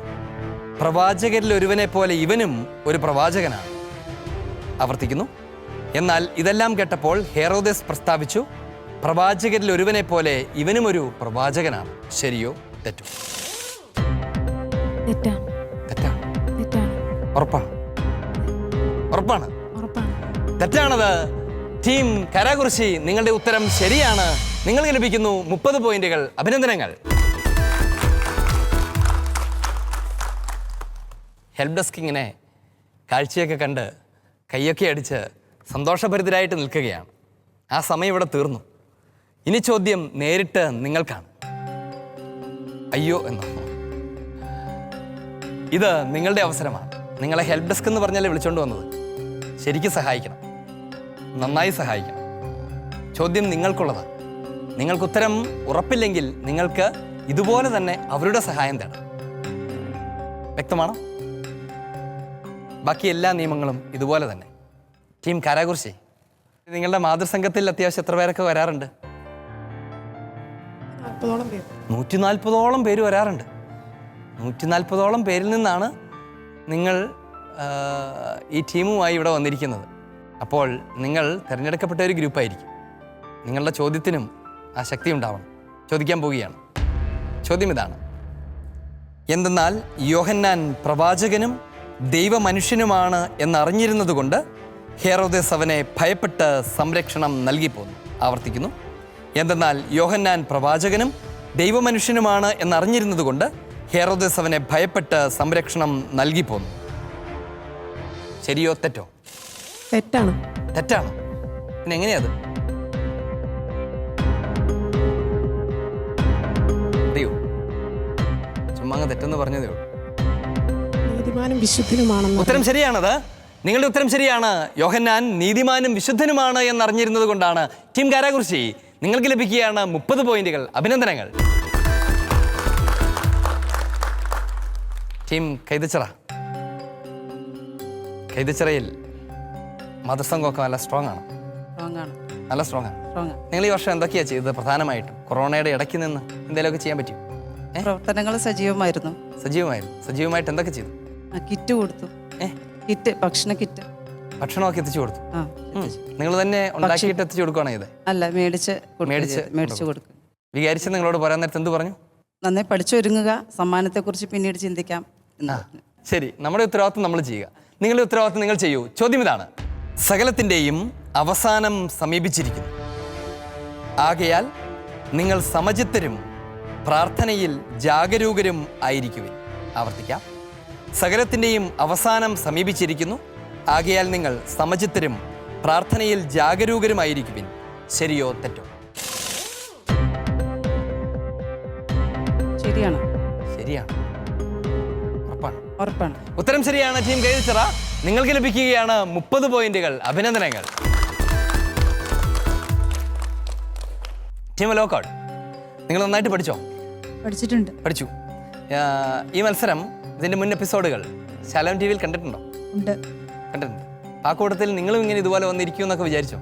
പ്രവാചകരിൽ ഒരുവനെ പോലെ ഇവനും ഒരു പ്രവാചകനാണ്. ആവർത്തിക്കുന്നു. എന്നാൽ ഇതെല്ലാം കേട്ടപ്പോൾ ഹെറോദേസ് പ്രസ്താവിച്ചു, പ്രവാചകരിൽ ഒരുവനെ പോലെ ഇവനും ഒരു പ്രവാചകനാണ്. ശരിയോ തെറ്റോ? തെറ്റാണ്. ഉറപ്പാണ്? ഉറപ്പാണ്. തെറ്റാണത്. ടീം കരാകുറിശി, നിങ്ങളുടെ ഉത്തരം ശരിയാണ്. നിങ്ങൾക്ക് ലഭിക്കുന്നു 30 പോയിന്റുകൾ. അഭിനന്ദനങ്ങൾ. ഹെൽപ്പ് ഡെസ്ക് ഇങ്ങനെ കാഴ്ചയൊക്കെ കണ്ട് കൈയൊക്കെ അടിച്ച് സന്തോഷഭരിതരായിട്ട് നിൽക്കുകയാണ്. ആ സമയം ഇവിടെ തീർന്നു. ഇനി ചോദ്യം നേരിട്ട് നിങ്ങൾക്കാണ്. അയ്യോ എന്നോ? ഇത് നിങ്ങളുടെ അവസരമാണ്. നിങ്ങളെ ഹെൽപ്പ് ഡെസ്ക് എന്ന് പറഞ്ഞാലേ വിളിച്ചുകൊണ്ട് വന്നത്. ശരിക്കും സഹായിക്കണം, നന്നായി സഹായിക്കണം. ചോദ്യം നിങ്ങൾക്കുള്ളതാണ്. നിങ്ങൾക്ക് ഉത്തരം ഉറപ്പില്ലെങ്കിൽ നിങ്ങൾക്ക് ഇതുപോലെ തന്നെ അവരുടെ സഹായം തേടാം. വ്യക്തമാണോ? ബാക്കി എല്ലാ നിയമങ്ങളും ഇതുപോലെ തന്നെ. ടീം കാരാകുറിശി, നിങ്ങളുടെ മാതൃസംഘത്തിൽ അത്യാവശ്യം എത്ര പേരൊക്കെ വരാറുണ്ട്? 140ഓളം പേര് വരാറുണ്ട്. 140ഓളം പേരിൽ നിന്നാണ് നിങ്ങൾ ഈ ടീമുമായി ഇവിടെ വന്നിരിക്കുന്നത്. അപ്പോൾ നിങ്ങൾ തിരഞ്ഞെടുക്കപ്പെട്ട ഒരു ഗ്രൂപ്പായിരിക്കും. നിങ്ങളുടെ ചോദ്യത്തിനും ആ ശക്തി ഉണ്ടാവണം. ചോദിക്കാൻ പോവുകയാണ്. ചോദ്യം ഇതാണ്: എന്തെന്നാൽ യോഹന്നാൻ പ്രവാചകനും ദൈവമനുഷ്യനുമാണ് എന്നറിഞ്ഞിരുന്നതുകൊണ്ട് ഹെറോദേസ് അവനെ ഭയപ്പെട്ട് സംരക്ഷണം നൽകിപ്പോന്നു. ആവർത്തിക്കുന്നു: എന്തെന്നാൽ യോഹന്നാൻ പ്രവാചകനും ദൈവമനുഷ്യനുമാണ് എന്നറിഞ്ഞിരുന്നതുകൊണ്ട് ഹെറോദേസ് അവനെ ഭയപ്പെട്ട് സംരക്ഷണം നൽകിപ്പോന്നു. ശരിയോ തെറ്റോ? തെറ്റാണ്. തെറ്റാണ്. പിന്നെ എങ്ങനെയാത്? അറിയോ? ചുമ്മാ അങ്ങ് തെറ്റെന്ന് പറഞ്ഞതേ ഉള്ളൂ. നീതിമാനും വിശുദ്ധനുമാണെന്ന്. ഉത്തരം ശരിയാണത്. നിങ്ങളുടെ ഉത്തരം ശരിയാണ്. യോഹന്നാൻ നീതിമാനും വിശുദ്ധനുമാണ് എന്നറിഞ്ഞിരുന്നത് കൊണ്ടാണ്. ടീം കാരാകുറിശി, നിങ്ങൾക്ക് ലഭിക്കുകയാണ് 30 പോയിന്റുകൾ. അഭിനന്ദനങ്ങൾ. ടീം കൈതച്ചിറയിൽ മതസംഘമൊക്കെ നല്ല സ്ട്രോങ് ആണ്. നല്ല സ്ട്രോങ് ആണ്. നിങ്ങൾ ഈ വർഷം എന്തൊക്കെയാണ് ചെയ്തത്? പ്രധാനമായിട്ടും കൊറോണയുടെ ഇടയ്ക്ക് നിന്ന് എന്തെങ്കിലുമൊക്കെ ചെയ്യാൻ പറ്റും? പ്രവർത്തനങ്ങൾ സജീവമായിരുന്നു. സജീവമായിട്ട് എന്തൊക്കെ ചെയ്തു? കിറ്റ് കൊടുത്തു. കിറ്റ്, ഭക്ഷണ കിറ്റ്. ഭക്ഷണമൊക്കെ എത്തിച്ചു കൊടുത്തു. നിങ്ങൾ തന്നെ ഉണ്ടാക്കിയിട്ട് എത്തിച്ചു കൊടുക്കുകയാണോ ഇത്? അല്ല, മേടിച്ച് കൊടുക്കും. വികാരിച്ച് നിങ്ങളോട് പറയാൻ നേരത്തെ എന്ത് പറഞ്ഞു? നന്നായി പഠിച്ചൊരുങ്ങുക, സമ്മാനത്തെക്കുറിച്ച് പിന്നീട് ചിന്തിക്കാം. ശരി, നമ്മുടെ ഉത്തരവാദിത്വം നമ്മൾ ചെയ്യുക. നിങ്ങളുടെ ഉത്തരവാദിത്വം നിങ്ങൾ ചെയ്യൂ. ചോദ്യം ഇതാണ്: സകലത്തിൻ്റെയും അവസാനം സമീപിച്ചിരിക്കുന്നു. ആകയാൽ നിങ്ങൾ സമചിത്തരും പ്രാർത്ഥനയിൽ ജാഗരൂകരും ആയിരിക്കുവിൻ. ആവർത്തിക്കാം: സകലത്തിൻ്റെയും അവസാനം സമീപിച്ചിരിക്കുന്നു. ആകയാൽ നിങ്ങൾ സമചിത്തരും പ്രാർത്ഥനയിൽ ജാഗരൂകരുമായിരിക്കുവിൻ. ശരിയോ തെറ്റോ? ശരിയാണ്. ശരിയാണ്. ഉറപ്പാണ്. ഉത്തരം ശരിയാണ്. ടീം കൈതച്ചിറ, നിങ്ങൾക്ക് ലഭിക്കുകയാണ് 30 പോയിന്റുകൾ. അഭിനന്ദനങ്ങൾ. ടീം ലോക്കൗട്ട്, നിങ്ങൾ നന്നായിട്ട് പഠിച്ചോ? പഠിച്ചു. ഈ മത്സരം, ഇതിന്റെ മുൻ എപ്പിസോഡുകൾ ശാലോം ടി വിയിൽ കണ്ടിട്ടുണ്ടോ? കണ്ടിട്ടുണ്ട്. ആ കൂട്ടത്തിൽ നിങ്ങളും ഇങ്ങനെ ഇതുപോലെ വന്നിരിക്കും എന്നൊക്കെ വിചാരിച്ചോ?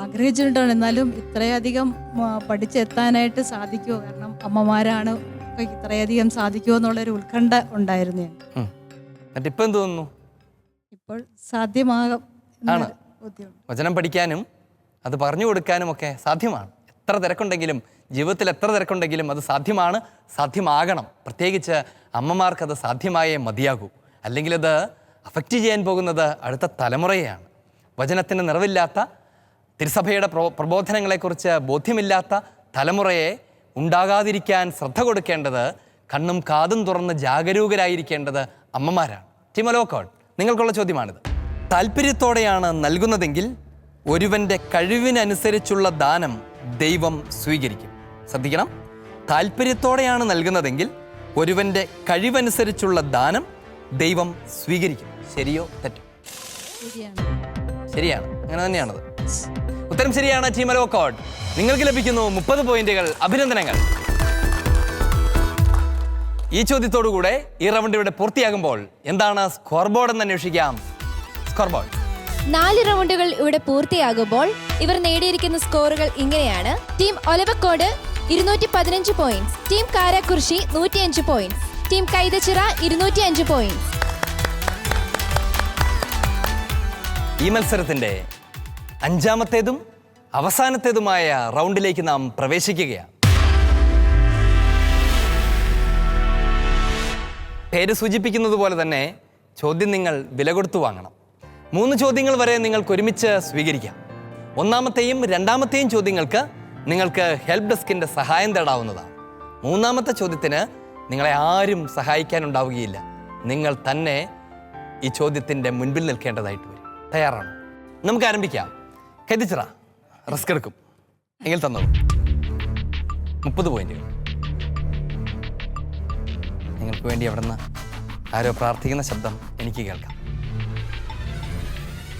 ആഗ്രഹിച്ചിട്ടുണ്ടാണ്. എന്നാലും ഇത്രയധികം പഠിച്ചെത്താനായിട്ട് സാധിക്കുമോ? കാരണം അമ്മമാരാണ്, ഇത്രയധികം സാധിക്കുമോ എന്നുള്ളൊരു ഉത്കണ്ഠ ഉണ്ടായിരുന്നു. ഇപ്പൊ എന്ത് തോന്നുന്നു? ഇപ്പോൾ സാധ്യമാകും. വചനം പഠിക്കാനും അത് പറഞ്ഞു കൊടുക്കാനും ഒക്കെ സാധ്യമാണ്. എത്ര തിരക്കുണ്ടെങ്കിലും, ജീവിതത്തിൽ എത്ര തിരക്കുണ്ടെങ്കിലും അത് സാധ്യമാണ്, സാധ്യമാകണം. പ്രത്യേകിച്ച് അമ്മമാർക്കത് സാധ്യമായേ മതിയാകൂ. അല്ലെങ്കിൽ അത് അഫക്റ്റ് ചെയ്യാൻ പോകുന്നത് അടുത്ത തലമുറയെയാണ്. വചനത്തിന് നിറവില്ലാത്ത, തിരുസഭയുടെ പ്രബോധനങ്ങളെക്കുറിച്ച് ബോധ്യമില്ലാത്ത തലമുറയെ ഉണ്ടാകാതിരിക്കാൻ ശ്രദ്ധ കൊടുക്കേണ്ടത്, കണ്ണും കാതും തുറന്ന് ജാഗരൂകരായിരിക്കേണ്ടത് അമ്മമാരാണ്. ടീമലോക്കോഡ്, നിങ്ങൾക്കുള്ള ചോദ്യമാണിത്: താല്പര്യത്തോടെയാണ് നൽകുന്നതെങ്കിൽ ഒരുവൻ്റെ കഴിവിനനുസരിച്ചുള്ള ദാനം ദൈവം സ്വീകരിക്കും. ശ്രദ്ധിക്കണം, താല്പര്യത്തോടെയാണ് നൽകുന്നതെങ്കിൽ ഒരുവൻ്റെ കഴിവനുസരിച്ചുള്ള ദാനം ദൈവം സ്വീകരിക്കും. ശരിയോ തെറ്റോ? ശരിയാണ്. അങ്ങനെ തന്നെയാണത്. ഉത്തരം ശരിയാണ്. ടീമലോക്കോഡ്, നിങ്ങൾക്ക് ലഭിക്കുന്നു 30 പോയിന്റുകൾ. അഭിനന്ദനങ്ങൾ. ഈ ചോദ്യത്തോടുകൂടെ ഈ റൗണ്ട് ഇവിടെ പൂർത്തിയാകുമ്പോൾ എന്താണ് സ്കോർ ബോർഡ് എന്ന് അന്വേഷിക്കാം. സ്കോർ ബോർഡ്: 4 റൗണ്ടുകൾ ഇവിടെ പൂർത്തിയാകുമ്പോൾ ഇവർ നേടിയിരിക്കുന്ന സ്കോറുകൾ ഇങ്ങനെയാണ്. Team Olavakkode 215 points, team Karakurissi 105 points, team Kaithachira 205 points. ഈ മത്സരത്തിന്റെ 5ാമത്തേതും അവസാനത്തേതുമായ റൗണ്ടിലേക്ക് നാം പ്രവേശിക്കുകയാണ്. പേര് സൂചിപ്പിക്കുന്നത് പോലെ തന്നെ ചോദ്യം നിങ്ങൾ വില കൊടുത്തു വാങ്ങണം. 3 ചോദ്യങ്ങൾ വരെ നിങ്ങൾക്ക് ഒരുമിച്ച് സ്വീകരിക്കാം. 1ാമത്തെയും 2ാമത്തെയും ചോദ്യങ്ങൾക്ക് നിങ്ങൾക്ക് ഹെൽപ്പ് ഡെസ്കിൻ്റെ സഹായം തേടാവുന്നതാണ്. 3ാമത്തെ ചോദ്യത്തിന് നിങ്ങളെ ആരും സഹായിക്കാനുണ്ടാവുകയില്ല. നിങ്ങൾ തന്നെ ഈ ചോദ്യത്തിൻ്റെ മുൻപിൽ നിൽക്കേണ്ടതായിട്ട് വരും. തയ്യാറാണോ? നമുക്ക് ആരംഭിക്കാം. കൈതച്ചിറ റിസ്ക് എടുക്കും എങ്കിൽ തന്നോളൂ. 30 പോയിന്റുകൾ നിങ്ങൾക്ക് വേണ്ടി അവിടുന്ന് ആരോ പ്രാർത്ഥിക്കുന്ന ശബ്ദം എനിക്ക് കേൾക്കാം.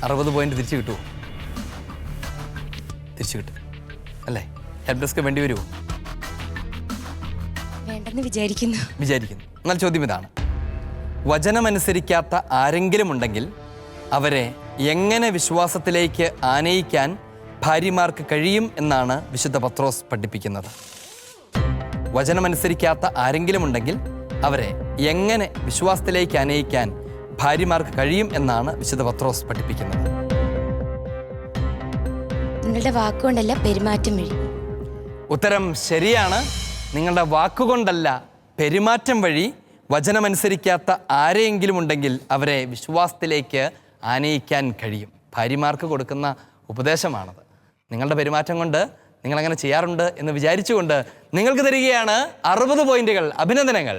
60 പോയിന്റ് തിരിച്ചു കിട്ടുമോ? തിരിച്ചു കിട്ടും അല്ലേ? ഹെൽപ്പ് ഡെസ്ക് വേണ്ടി വരുമോ? വേണ്ടെന്ന് വിചാരിക്കുന്നു. എന്നാൽ ചോദ്യം ഇതാണ്: വചനമനുസരിക്കാത്ത ആരെങ്കിലും ഉണ്ടെങ്കിൽ അവരെ എങ്ങനെ വിശ്വാസത്തിലേക്ക് ആനയിക്കാൻ ഭാര്യമാർക്ക് കഴിയും എന്നാണ് വിശുദ്ധ പത്രോസ് പഠിപ്പിക്കുന്നത്. വചനമനുസരിക്കാത്ത ആരെങ്കിലും ഉണ്ടെങ്കിൽ അവരെ എങ്ങനെ വിശ്വാസത്തിലേക്ക് ആനയിക്കാൻ ഭാര്യമാർക്ക് കഴിയും എന്നാണ് വിശുദ്ധ പത്രോസ് പഠിപ്പിക്കുന്നത്. നിങ്ങളുടെ വാക്കുകൊണ്ടല്ല, പെരുമാറ്റം വഴി. ഉത്തരം ശരിയാണ്. നിങ്ങളുടെ വാക്കുകൊണ്ടല്ല പെരുമാറ്റം വഴി വചനമനുസരിക്കാത്ത ആരെയെങ്കിലും ഉണ്ടെങ്കിൽ അവരെ വിശ്വാസത്തിലേക്ക് ആനയിക്കാൻ കഴിയും. ഭാര്യമാർക്ക് കൊടുക്കുന്ന ഉപദേശമാണത്. നിങ്ങളുടെ പെരുമാറ്റം കൊണ്ട് നിങ്ങളങ്ങനെ ചെയ്യാറുണ്ട് എന്ന് വിചാരിച്ചുകൊണ്ട് നിങ്ങൾക്ക് തരികയാണ് 60 പോയിന്റുകൾ. അഭിനന്ദനങ്ങൾ.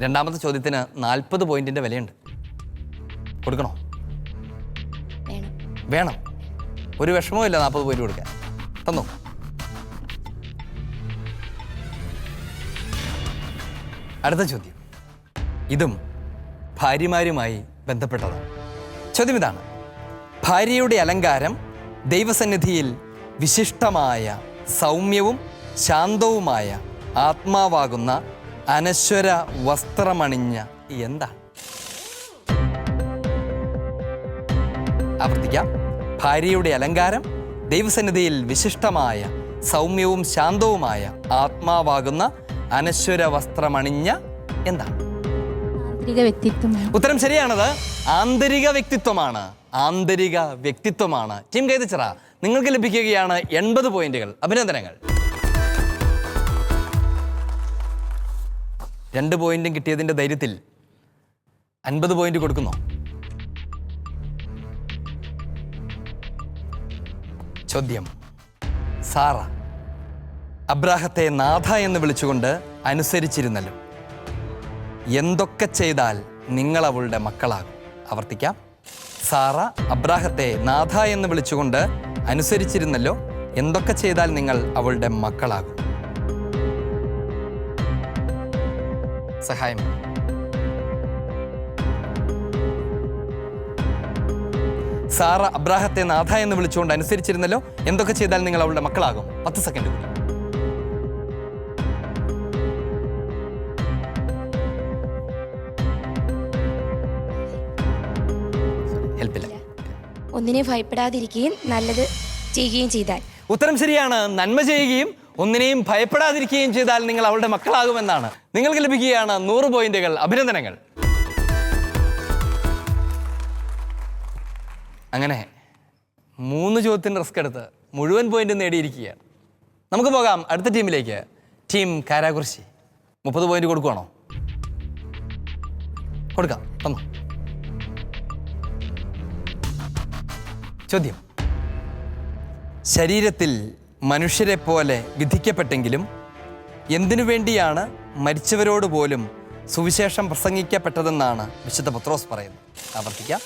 രണ്ടാമത്തെ ചോദ്യത്തിന് 40 പോയിന്റിന്റെ വിലയുണ്ട്. കൊടുക്കണോ? വേണം. ഒരു വിഷമവും ഇല്ല 40 പോയിന്റ് കൊടുക്കാൻ. തന്നോ? അടുത്ത ചോദ്യം ഇതും ഭാര്യമാരുമായി ബന്ധപ്പെട്ടതാണ്. ചോദ്യം ഇതാണ്: ഭാര്യയുടെ അലങ്കാരം ദൈവസന്നിധിയിൽ വിശിഷ്ടമായ സൗമ്യവും ശാന്തവുമായ ആത്മാവാകുന്ന അനശ്വര വസ്ത്രമണിഞ്ഞ എന്താണ്? ആവർത്തിക്കാം. ഭാര്യയുടെ അലങ്കാരം ദൈവസന്നിധിയിൽ വിശിഷ്ടമായ സൗമ്യവും ശാന്തവുമായ ആത്മാവാകുന്ന അനശ്വര വസ്ത്രമണിഞ്ഞ എന്താണ്? ആന്തരിക വ്യക്തിത്വം. ഉത്തരം ശരിയാണത്. ആന്തരിക വ്യക്തിത്വമാണ്. ആന്തരിക വ്യക്തിത്വമാണ്. ടീം കൈതച്ചിറ, നിങ്ങൾക്ക് ലഭിക്കുകയാണ് 80 പോയിന്റുകൾ. അഭിനന്ദനങ്ങൾ. 2 പോയിന്റും കിട്ടിയതിന്റെ ധൈര്യത്തിൽ 50 പോയിന്റ് കൊടുക്കുന്നോ? ചോദ്യം: സാറ അബ്രാഹത്തെ നാഥ എന്ന് വിളിച്ചുകൊണ്ട് അനുസരിച്ചിരുന്നല്ലോ. എന്തൊക്കെ ചെയ്താൽ നിങ്ങൾ അവളുടെ മക്കളാകും? ആവർത്തിക്കാം. സാറ അബ്രാഹത്തെ നാഥ എന്ന് വിളിച്ചുകൊണ്ട് അനുസരിച്ചിരുന്നല്ലോ. എന്തൊക്കെ ചെയ്താൽ നിങ്ങൾ അവളുടെ മക്കളാകും? സഹായം. സാറ അബ്രാഹത്തെ നാഥ എന്ന് വിളിച്ചുകൊണ്ട് അനുസരിച്ചിരുന്നല്ലോ. എന്തൊക്കെ ചെയ്താൽ നിങ്ങൾ അവളുടെ മക്കളാകും? 10 സെക്കൻഡ് കൂടി. ഹെൽപ്പില്ല. ഒന്നിനെ ഭയപ്പെടാതിരിക്കുകയും നല്ലത് ചെയ്യുകയും ചെയ്താൽ. ഉത്തരം ശരിയാണ്. നന്മ ചെയ്യുകയും ഒന്നിനെയും ഭയപ്പെടാതിരിക്കുകയും ചെയ്താൽ നിങ്ങൾ അവളുടെ മക്കളാകുമെന്നാണ്. നിങ്ങൾക്ക് ലഭിക്കുകയാണ് 100 പോയിന്റുകൾ. അഭിനന്ദനങ്ങൾ. അങ്ങനെ 3 ചോദ്യത്തിന് റിസ്ക് എടുത്ത് മുഴുവൻ പോയിന്റ് നേടിയിരിക്കുകയാണ്. നമുക്ക് പോകാം അടുത്ത ടീമിലേക്ക്. Team Karakurissi 30 point കൊടുക്കുവാണോ? കൊടുക്കാം. തന്നോ? ചോദ്യം: ശരീരത്തിൽ മനുഷ്യരെ പോലെ വിധിക്കപ്പെട്ടെങ്കിലും എന്തിനു വേണ്ടിയാണ് മരിച്ചവരോട് പോലും സുവിശേഷം പ്രസംഗിക്കപ്പെട്ടതെന്നാണ് വിശുദ്ധ പത്രോസ് പറയുന്നത്? ആവർത്തിക്കാം.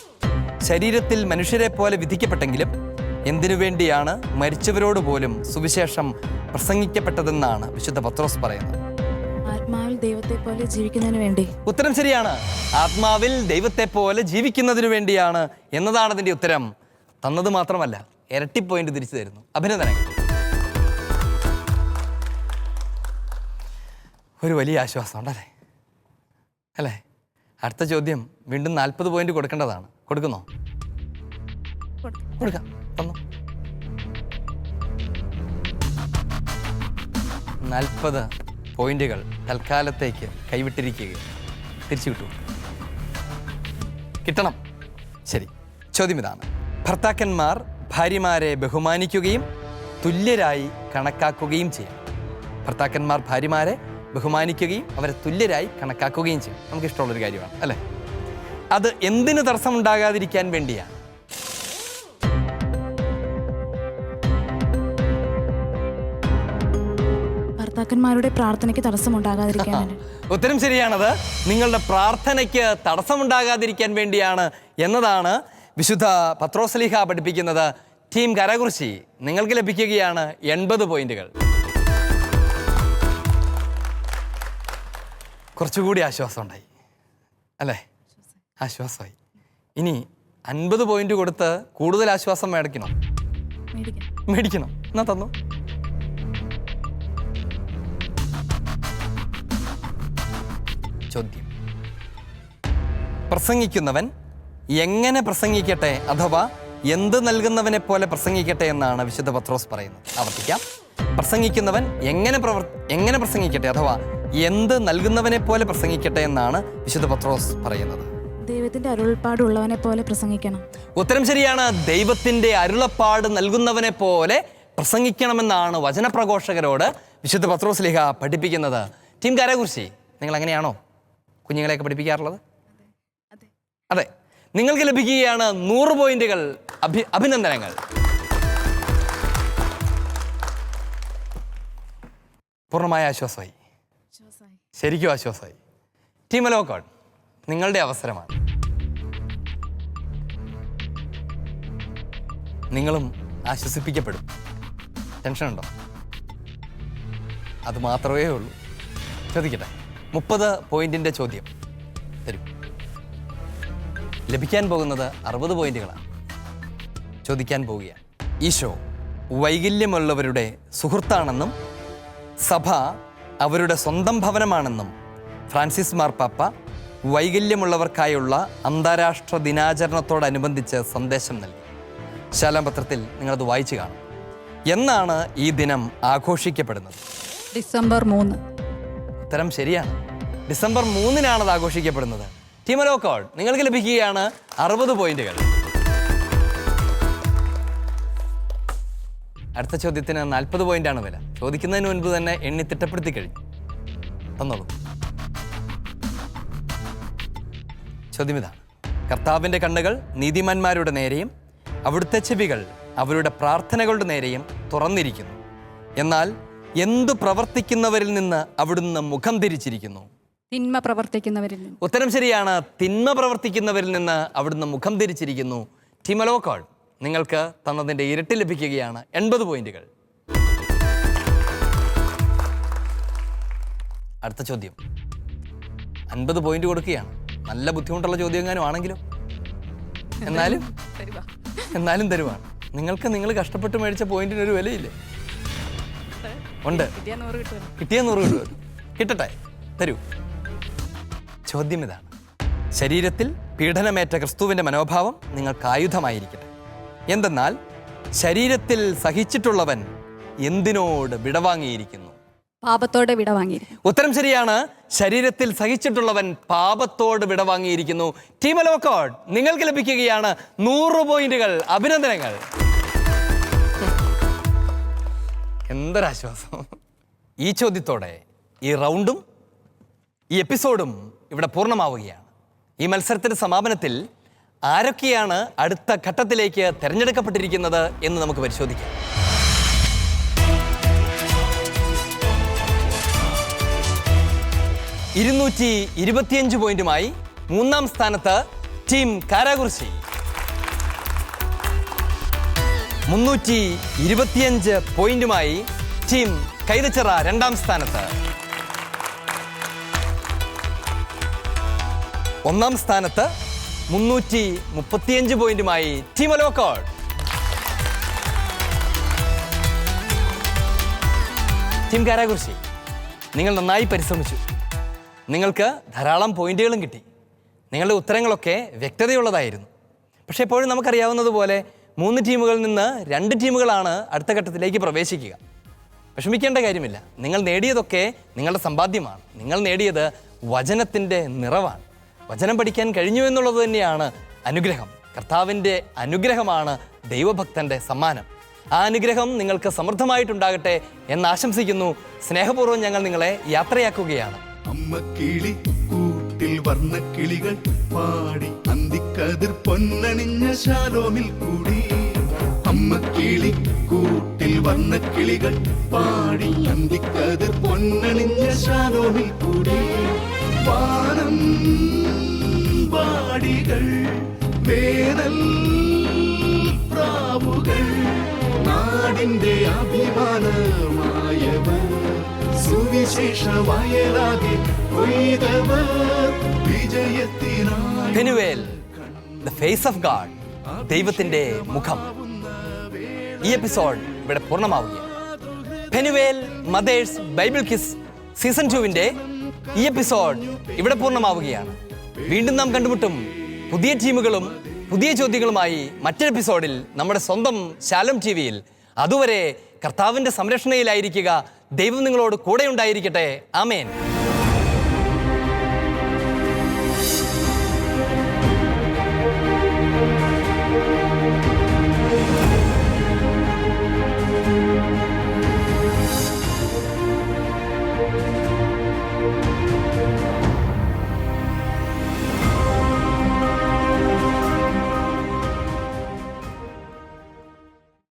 ശരീരത്തിൽ മനുഷ്യരെ പോലെ വിധിക്കപ്പെട്ടെങ്കിലും എന്തിനു വേണ്ടിയാണ് മരിച്ചവരോട് പോലും സുവിശേഷം പ്രസംഗിക്കപ്പെട്ടതെന്നാണ് വിശുദ്ധ പത്രോസ് പറയുന്നത്? ആത്മാവിൽ ദൈവത്തെ പോലെ ജീവിക്കുന്നതിന് വേണ്ടി. ഉത്തരം ശരിയാണ്. ആത്മാവിൽ ദൈവത്തെ പോലെ ജീവിക്കുന്നതിനു വേണ്ടിയാണ് എന്നതാണ് അതിൻ്റെ ഉത്തരം. തന്നത് മാത്രമല്ല, ഇരട്ടി പോയിന്റ് തിരിച്ചു തരുന്നു. അഭിനന്ദനങ്ങൾ. ഒരു വലിയ ആശ്വാസം ഉണ്ടല്ലേ? അല്ലേ? അടുത്ത ചോദ്യം വീണ്ടും 40 പോയിന്റ് കൊടുക്കേണ്ടതാണ്. കൊടുക്കുന്നോ? കൊടുക്കാം. തന്നോ? 40 പോയിന്റുകൾ തൽക്കാലത്തേക്ക് കൈവിട്ടിരിക്കുകയാണ്. തിരിച്ചു കിട്ടും. കിട്ടണം. ശരി. ചോദ്യം ഇതാണ്: ഭർത്താക്കന്മാർ ഭാര്യമാരെ ബഹുമാനിക്കുകയും തുല്യരായി കണക്കാക്കുകയും ചെയ്യും. ഭർത്താക്കന്മാർ ഭാര്യമാരെ ബഹുമാനിക്കുകയും അവരെ തുല്യരായി കണക്കാക്കുകയും ചെയ്യും. നമുക്കിഷ്ടമുള്ളൊരു കാര്യമാണ് അല്ലേ? അത് എന്തിന് തടസ്സമുണ്ടാകാതിരിക്കാൻ വേണ്ടിയാണ്? ഭർത്താക്കന്മാരുടെ പ്രാർത്ഥനയ്ക്ക് തടസ്സമുണ്ടാകാതിരിക്കാൻ. ഉത്തരം ശരിയാണത്. നിങ്ങളുടെ പ്രാർത്ഥനയ്ക്ക് തടസ്സമുണ്ടാകാതിരിക്കാൻ വേണ്ടിയാണ് എന്നതാണ് വിശുദ്ധ പത്രോസ്ലീഹ പഠിപ്പിക്കുന്നത്. ടീം കരകുറിശി, നിങ്ങൾക്ക് ലഭിക്കുകയാണ് 80 പോയിന്റുകൾ. കുറച്ചുകൂടി ആശ്വാസം ഉണ്ടായി അല്ലേ? ആശ്വാസമായി. ഇനി 50 പോയിന്റ് കൊടുത്ത് കൂടുതൽ ആശ്വാസം മേടിക്കണം. എന്നാ തന്നു. ചോദ്യം: പ്രസംഗിക്കുന്നവൻ എങ്ങനെ പ്രസംഗിക്കട്ടെ അഥവാ എന്ത് നൽകുന്നവനെ പോലെ പ്രസംഗിക്കട്ടെ എന്നാണ് വിശുദ്ധ പത്രോസ് പറയുന്നത്? ആവർത്തിക്കാം. പ്രസംഗിക്കുന്നവൻ എങ്ങനെ പ്രസംഗിക്കട്ടെ അഥവാ എന്ത് നൽകുന്നവനെ പോലെ പ്രസംഗിക്കട്ടെ എന്നാണ് വിശുദ്ധ പത്രോസ് പറയുന്നത്? ദൈവത്തിന്റെ അരുളപ്പാടുള്ളവനെ പോലെ പ്രസംഗിക്കണം. ഉത്തരം ശരിയാണ്. ദൈവത്തിന്റെ അരുളപ്പാട് നൽകുന്നവനെ പോലെ പ്രസംഗിക്കണമെന്നാണ് വചനപ്രഘോഷകരോട് വിശുദ്ധ പത്രോസ്ലീഹ പഠിപ്പിക്കുന്നത്. ടീം കാരാകുർശി, നിങ്ങൾ അങ്ങനെയാണോ കുഞ്ഞുങ്ങളെയൊക്കെ പഠിപ്പിക്കാറുള്ളത്? അതെ. നിങ്ങൾക്ക് ലഭിക്കുകയാണ് 100 പോയിന്റുകൾ. അഭിനന്ദനങ്ങൾ. പൂർണ്ണമായ ആശ്വാസമായി, ശരിക്കും ആശ്വാസമായി. ടീം ഒലവക്കോട്, നിങ്ങളുടെ അവസരമാണ്. നിങ്ങളും ആശ്വസിപ്പിക്കപ്പെടും. ടെൻഷനുണ്ടോ? അത് മാത്രമേ ഉള്ളൂ. ചോദിക്കട്ടെ, 30 പോയിന്റിന്റെ ചോദ്യം തരൂ. ലഭിക്കാൻ പോകുന്നത് 60 പോയിന്റുകളാണ്. ചോദിക്കാൻ പോവുകയാണ്. ഈശോ വൈകല്യമുള്ളവരുടെ സുഹൃത്താണെന്നും സഭ അവരുടെ സ്വന്തം ഭവനമാണെന്നും ഫ്രാൻസിസ് മാർപ്പാപ്പ വൈകല്യമുള്ളവർക്കായുള്ള അന്താരാഷ്ട്ര ദിനാചരണത്തോടനുബന്ധിച്ച് സന്ദേശം നൽകി. ശാലോം പത്രത്തിൽ നിങ്ങളത് വായിച്ചു കാണും. എന്നാണ് ഈ ദിനം ആഘോഷിക്കപ്പെടുന്നത്? ഡിസംബർ 3. ഉത്തരം ശരിയാണ്. ഡിസംബർ 3-നാണ് അത് ആഘോഷിക്കപ്പെടുന്നത്. ടീം ഒലവക്കോട്, നിങ്ങൾക്ക് ലഭിക്കുകയാണ് 60 പോയിന്റുകൾ. അടുത്ത ചോദ്യത്തിന് 40 പോയിന്റാണ് വില. ചോദിക്കുന്നതിന് മുൻപ് തന്നെ എണ്ണി തിട്ടപ്പെടുത്തി കഴിഞ്ഞു. തന്നോളൂ. ചോദ്യം ഇതാണ്. കർത്താവിൻ്റെ കണ്ണുകൾ നീതിമാന്മാരുടെ നേരെയും അവിടുത്തെ ചെവികൾ അവരുടെ പ്രാർത്ഥനകളുടെ നേരെയും തുറന്നിരിക്കുന്നു. എന്നാൽ എന്തു പ്രവർത്തിക്കുന്നവരിൽ നിന്ന് അവിടുന്ന് മുഖം തിരിച്ചിരിക്കുന്നു? തിന്മ പ്രവർത്തിക്കുന്നവരിൽ നിന്ന്. ഉത്തരം ശരിയാണ്. തിന്മ പ്രവർത്തിക്കുന്നവരിൽ നിന്ന് അവിടുന്ന് മുഖം തിരിച്ചിരിക്കുന്നു. ടീം ഒലവക്കോട്, നിങ്ങൾക്ക് തന്നതിൻ്റെ ഇരട്ടി ലഭിക്കുകയാണ് 80 പോയിന്റുകൾ. അടുത്ത ചോദ്യം 50 പോയിന്റ് കൊടുക്കുകയാണ്. നല്ല ബുദ്ധിമുട്ടുള്ള ചോദ്യം എങ്ങാനും ആണെങ്കിലും എന്നാലും തരുവാണ്. നിങ്ങൾ കഷ്ടപ്പെട്ട് മേടിച്ച പോയിന്റിന് ഒരു വിലയില്ലേ? ഉണ്ട്. കിട്ടിയ 100 കിട്ടുമല്ലോ. കിട്ടട്ടെ, തരൂ. ചോദ്യം ഇതാണ്. ശരീരത്തിൽ പീഡനമേറ്റ ക്രിസ്തുവിൻ്റെ മനോഭാവം നിങ്ങൾക്ക് ആയുധമായിരിക്കട്ടെ. എന്തെന്നാൽ ശരീരത്തിൽ സഹിച്ചിട്ടുള്ളവൻ എന്തിനോട് വിടവാങ്ങിയിരിക്കുന്നു? പാപത്തോട് വിടവാങ്ങിയിരിക്കുന്നു. ഉത്തരം ശരിയാണ്. ശരീരത്തിൽ സഹിച്ചിട്ടുള്ളവൻ പാപത്തോട് വിടവാങ്ങിയിരിക്കുന്നു. ടീം ഒലവക്കോട്, നിങ്ങൾക്ക് ലഭിക്കുകയാണ് 100 പോയിന്റുകൾ. അഭിനന്ദനങ്ങൾ. എന്തൊരാശ്വാസം. ഈ ചോദ്യത്തോടെ ഈ റൗണ്ടും ഈ എപ്പിസോഡും ഇവിടെ പൂർണ്ണമാവുകയാണ്. ഈ മത്സരത്തിന്റെ സമാപനത്തിൽ ആരൊക്കെയാണ് അടുത്ത ഘട്ടത്തിലേക്ക് തിരഞ്ഞെടുക്കപ്പെട്ടിരിക്കുന്നത് എന്ന് നമുക്ക് പരിശോധിക്കാം. $225 പോയിന്റുമായി 3-ാം സ്ഥാനത്ത് ടീം കാരാകുർശി. 325 പോയിന്റുമായി ടീം കൈതച്ചിറ 2-ാം സ്ഥാനത്ത്. 1-ാം സ്ഥാനത്ത് 335 പോയിന്റുമായി ടീം ഒലവക്കോട്. ടീം കാരാകുർശി, നിങ്ങൾ നന്നായി പരിശ്രമിച്ചു. നിങ്ങൾക്ക് ധാരാളം പോയിന്റുകളും കിട്ടി. നിങ്ങളുടെ ഉത്തരങ്ങളൊക്കെ വ്യക്തതയുള്ളതായിരുന്നു. പക്ഷേ എപ്പോഴും നമുക്കറിയാവുന്നതുപോലെ 3 ടീമുകളിൽ നിന്ന് 2 ടീമുകളാണ് അടുത്ത ഘട്ടത്തിലേക്ക് പ്രവേശിക്കുക. വിഷമിക്കേണ്ട കാര്യമില്ല. നിങ്ങൾ നേടിയതൊക്കെ നിങ്ങളുടെ സമ്പാദ്യമാണ്. നിങ്ങൾ നേടിയത് വചനത്തിൻ്റെ നിറവാണ്. വചനം പഠിക്കാൻ കഴിഞ്ഞു എന്നുള്ളത് തന്നെയാണ് അനുഗ്രഹം. കർത്താവിൻ്റെ അനുഗ്രഹമാണ് ദൈവഭക്തൻ്റെ സമ്മാനം. ആ അനുഗ്രഹം നിങ്ങൾക്ക് സമൃദ്ധമായിട്ടുണ്ടാകട്ടെ എന്ന് ആശംസിക്കുന്നു. സ്നേഹപൂർവ്വം ഞങ്ങൾ നിങ്ങളെ യാത്രയാക്കുകയാണ്. അമ്മ കിളി കൂട്ടിൽ വർണ്ണക്കിളികൾ പാടി അന്തിക്കതിർ പൊന്നണിഞ്ഞ ശാലോമിൽ കൂടി. അമ്മ കിളി കൂട്ടിൽ വർണ്ണക്കിളികൾ പാടി അന്തിക്കതിർ പൊന്നണിഞ്ഞ ശാലോമിൽ കൂടി. വാനം വാടികൾ വേനൽ പ്രാവുകൾ നാടിന്റെ അഭിമാനമായവർ സുവിശേഷ വയലാകെ കൊയ്തവർ വിജയത്തിനായി. Penuel, the face of God, ദൈവത്തിന്റെ മുഖം. ഈ എപ്പിസോഡ് ഇവിടെ പൂർണ്ണമാവുകയാണ്. Penuel mothers bible quiz season 2-ന്റെ ഈ എപ്പിസോഡ് ഇവിടെ പൂർണ്ണമാവുകയാണ്. വീണ്ടും നാം കണ്ടുമുട്ടും പുതിയ ടീമുകളും പുതിയ ചോദ്യങ്ങളുമായി മറ്റൊരു എപ്പിസോഡിൽ നമ്മുടെ സ്വന്തം ശാലോം TV-യിൽ. അതുവരെ കർത്താവിൻ്റെ സംരക്ഷണയിലായിരിക്കുക. ദൈവം നിങ്ങളോട് കൂടെ ഉണ്ടായിരിക്കട്ടെ. ആമേൻ.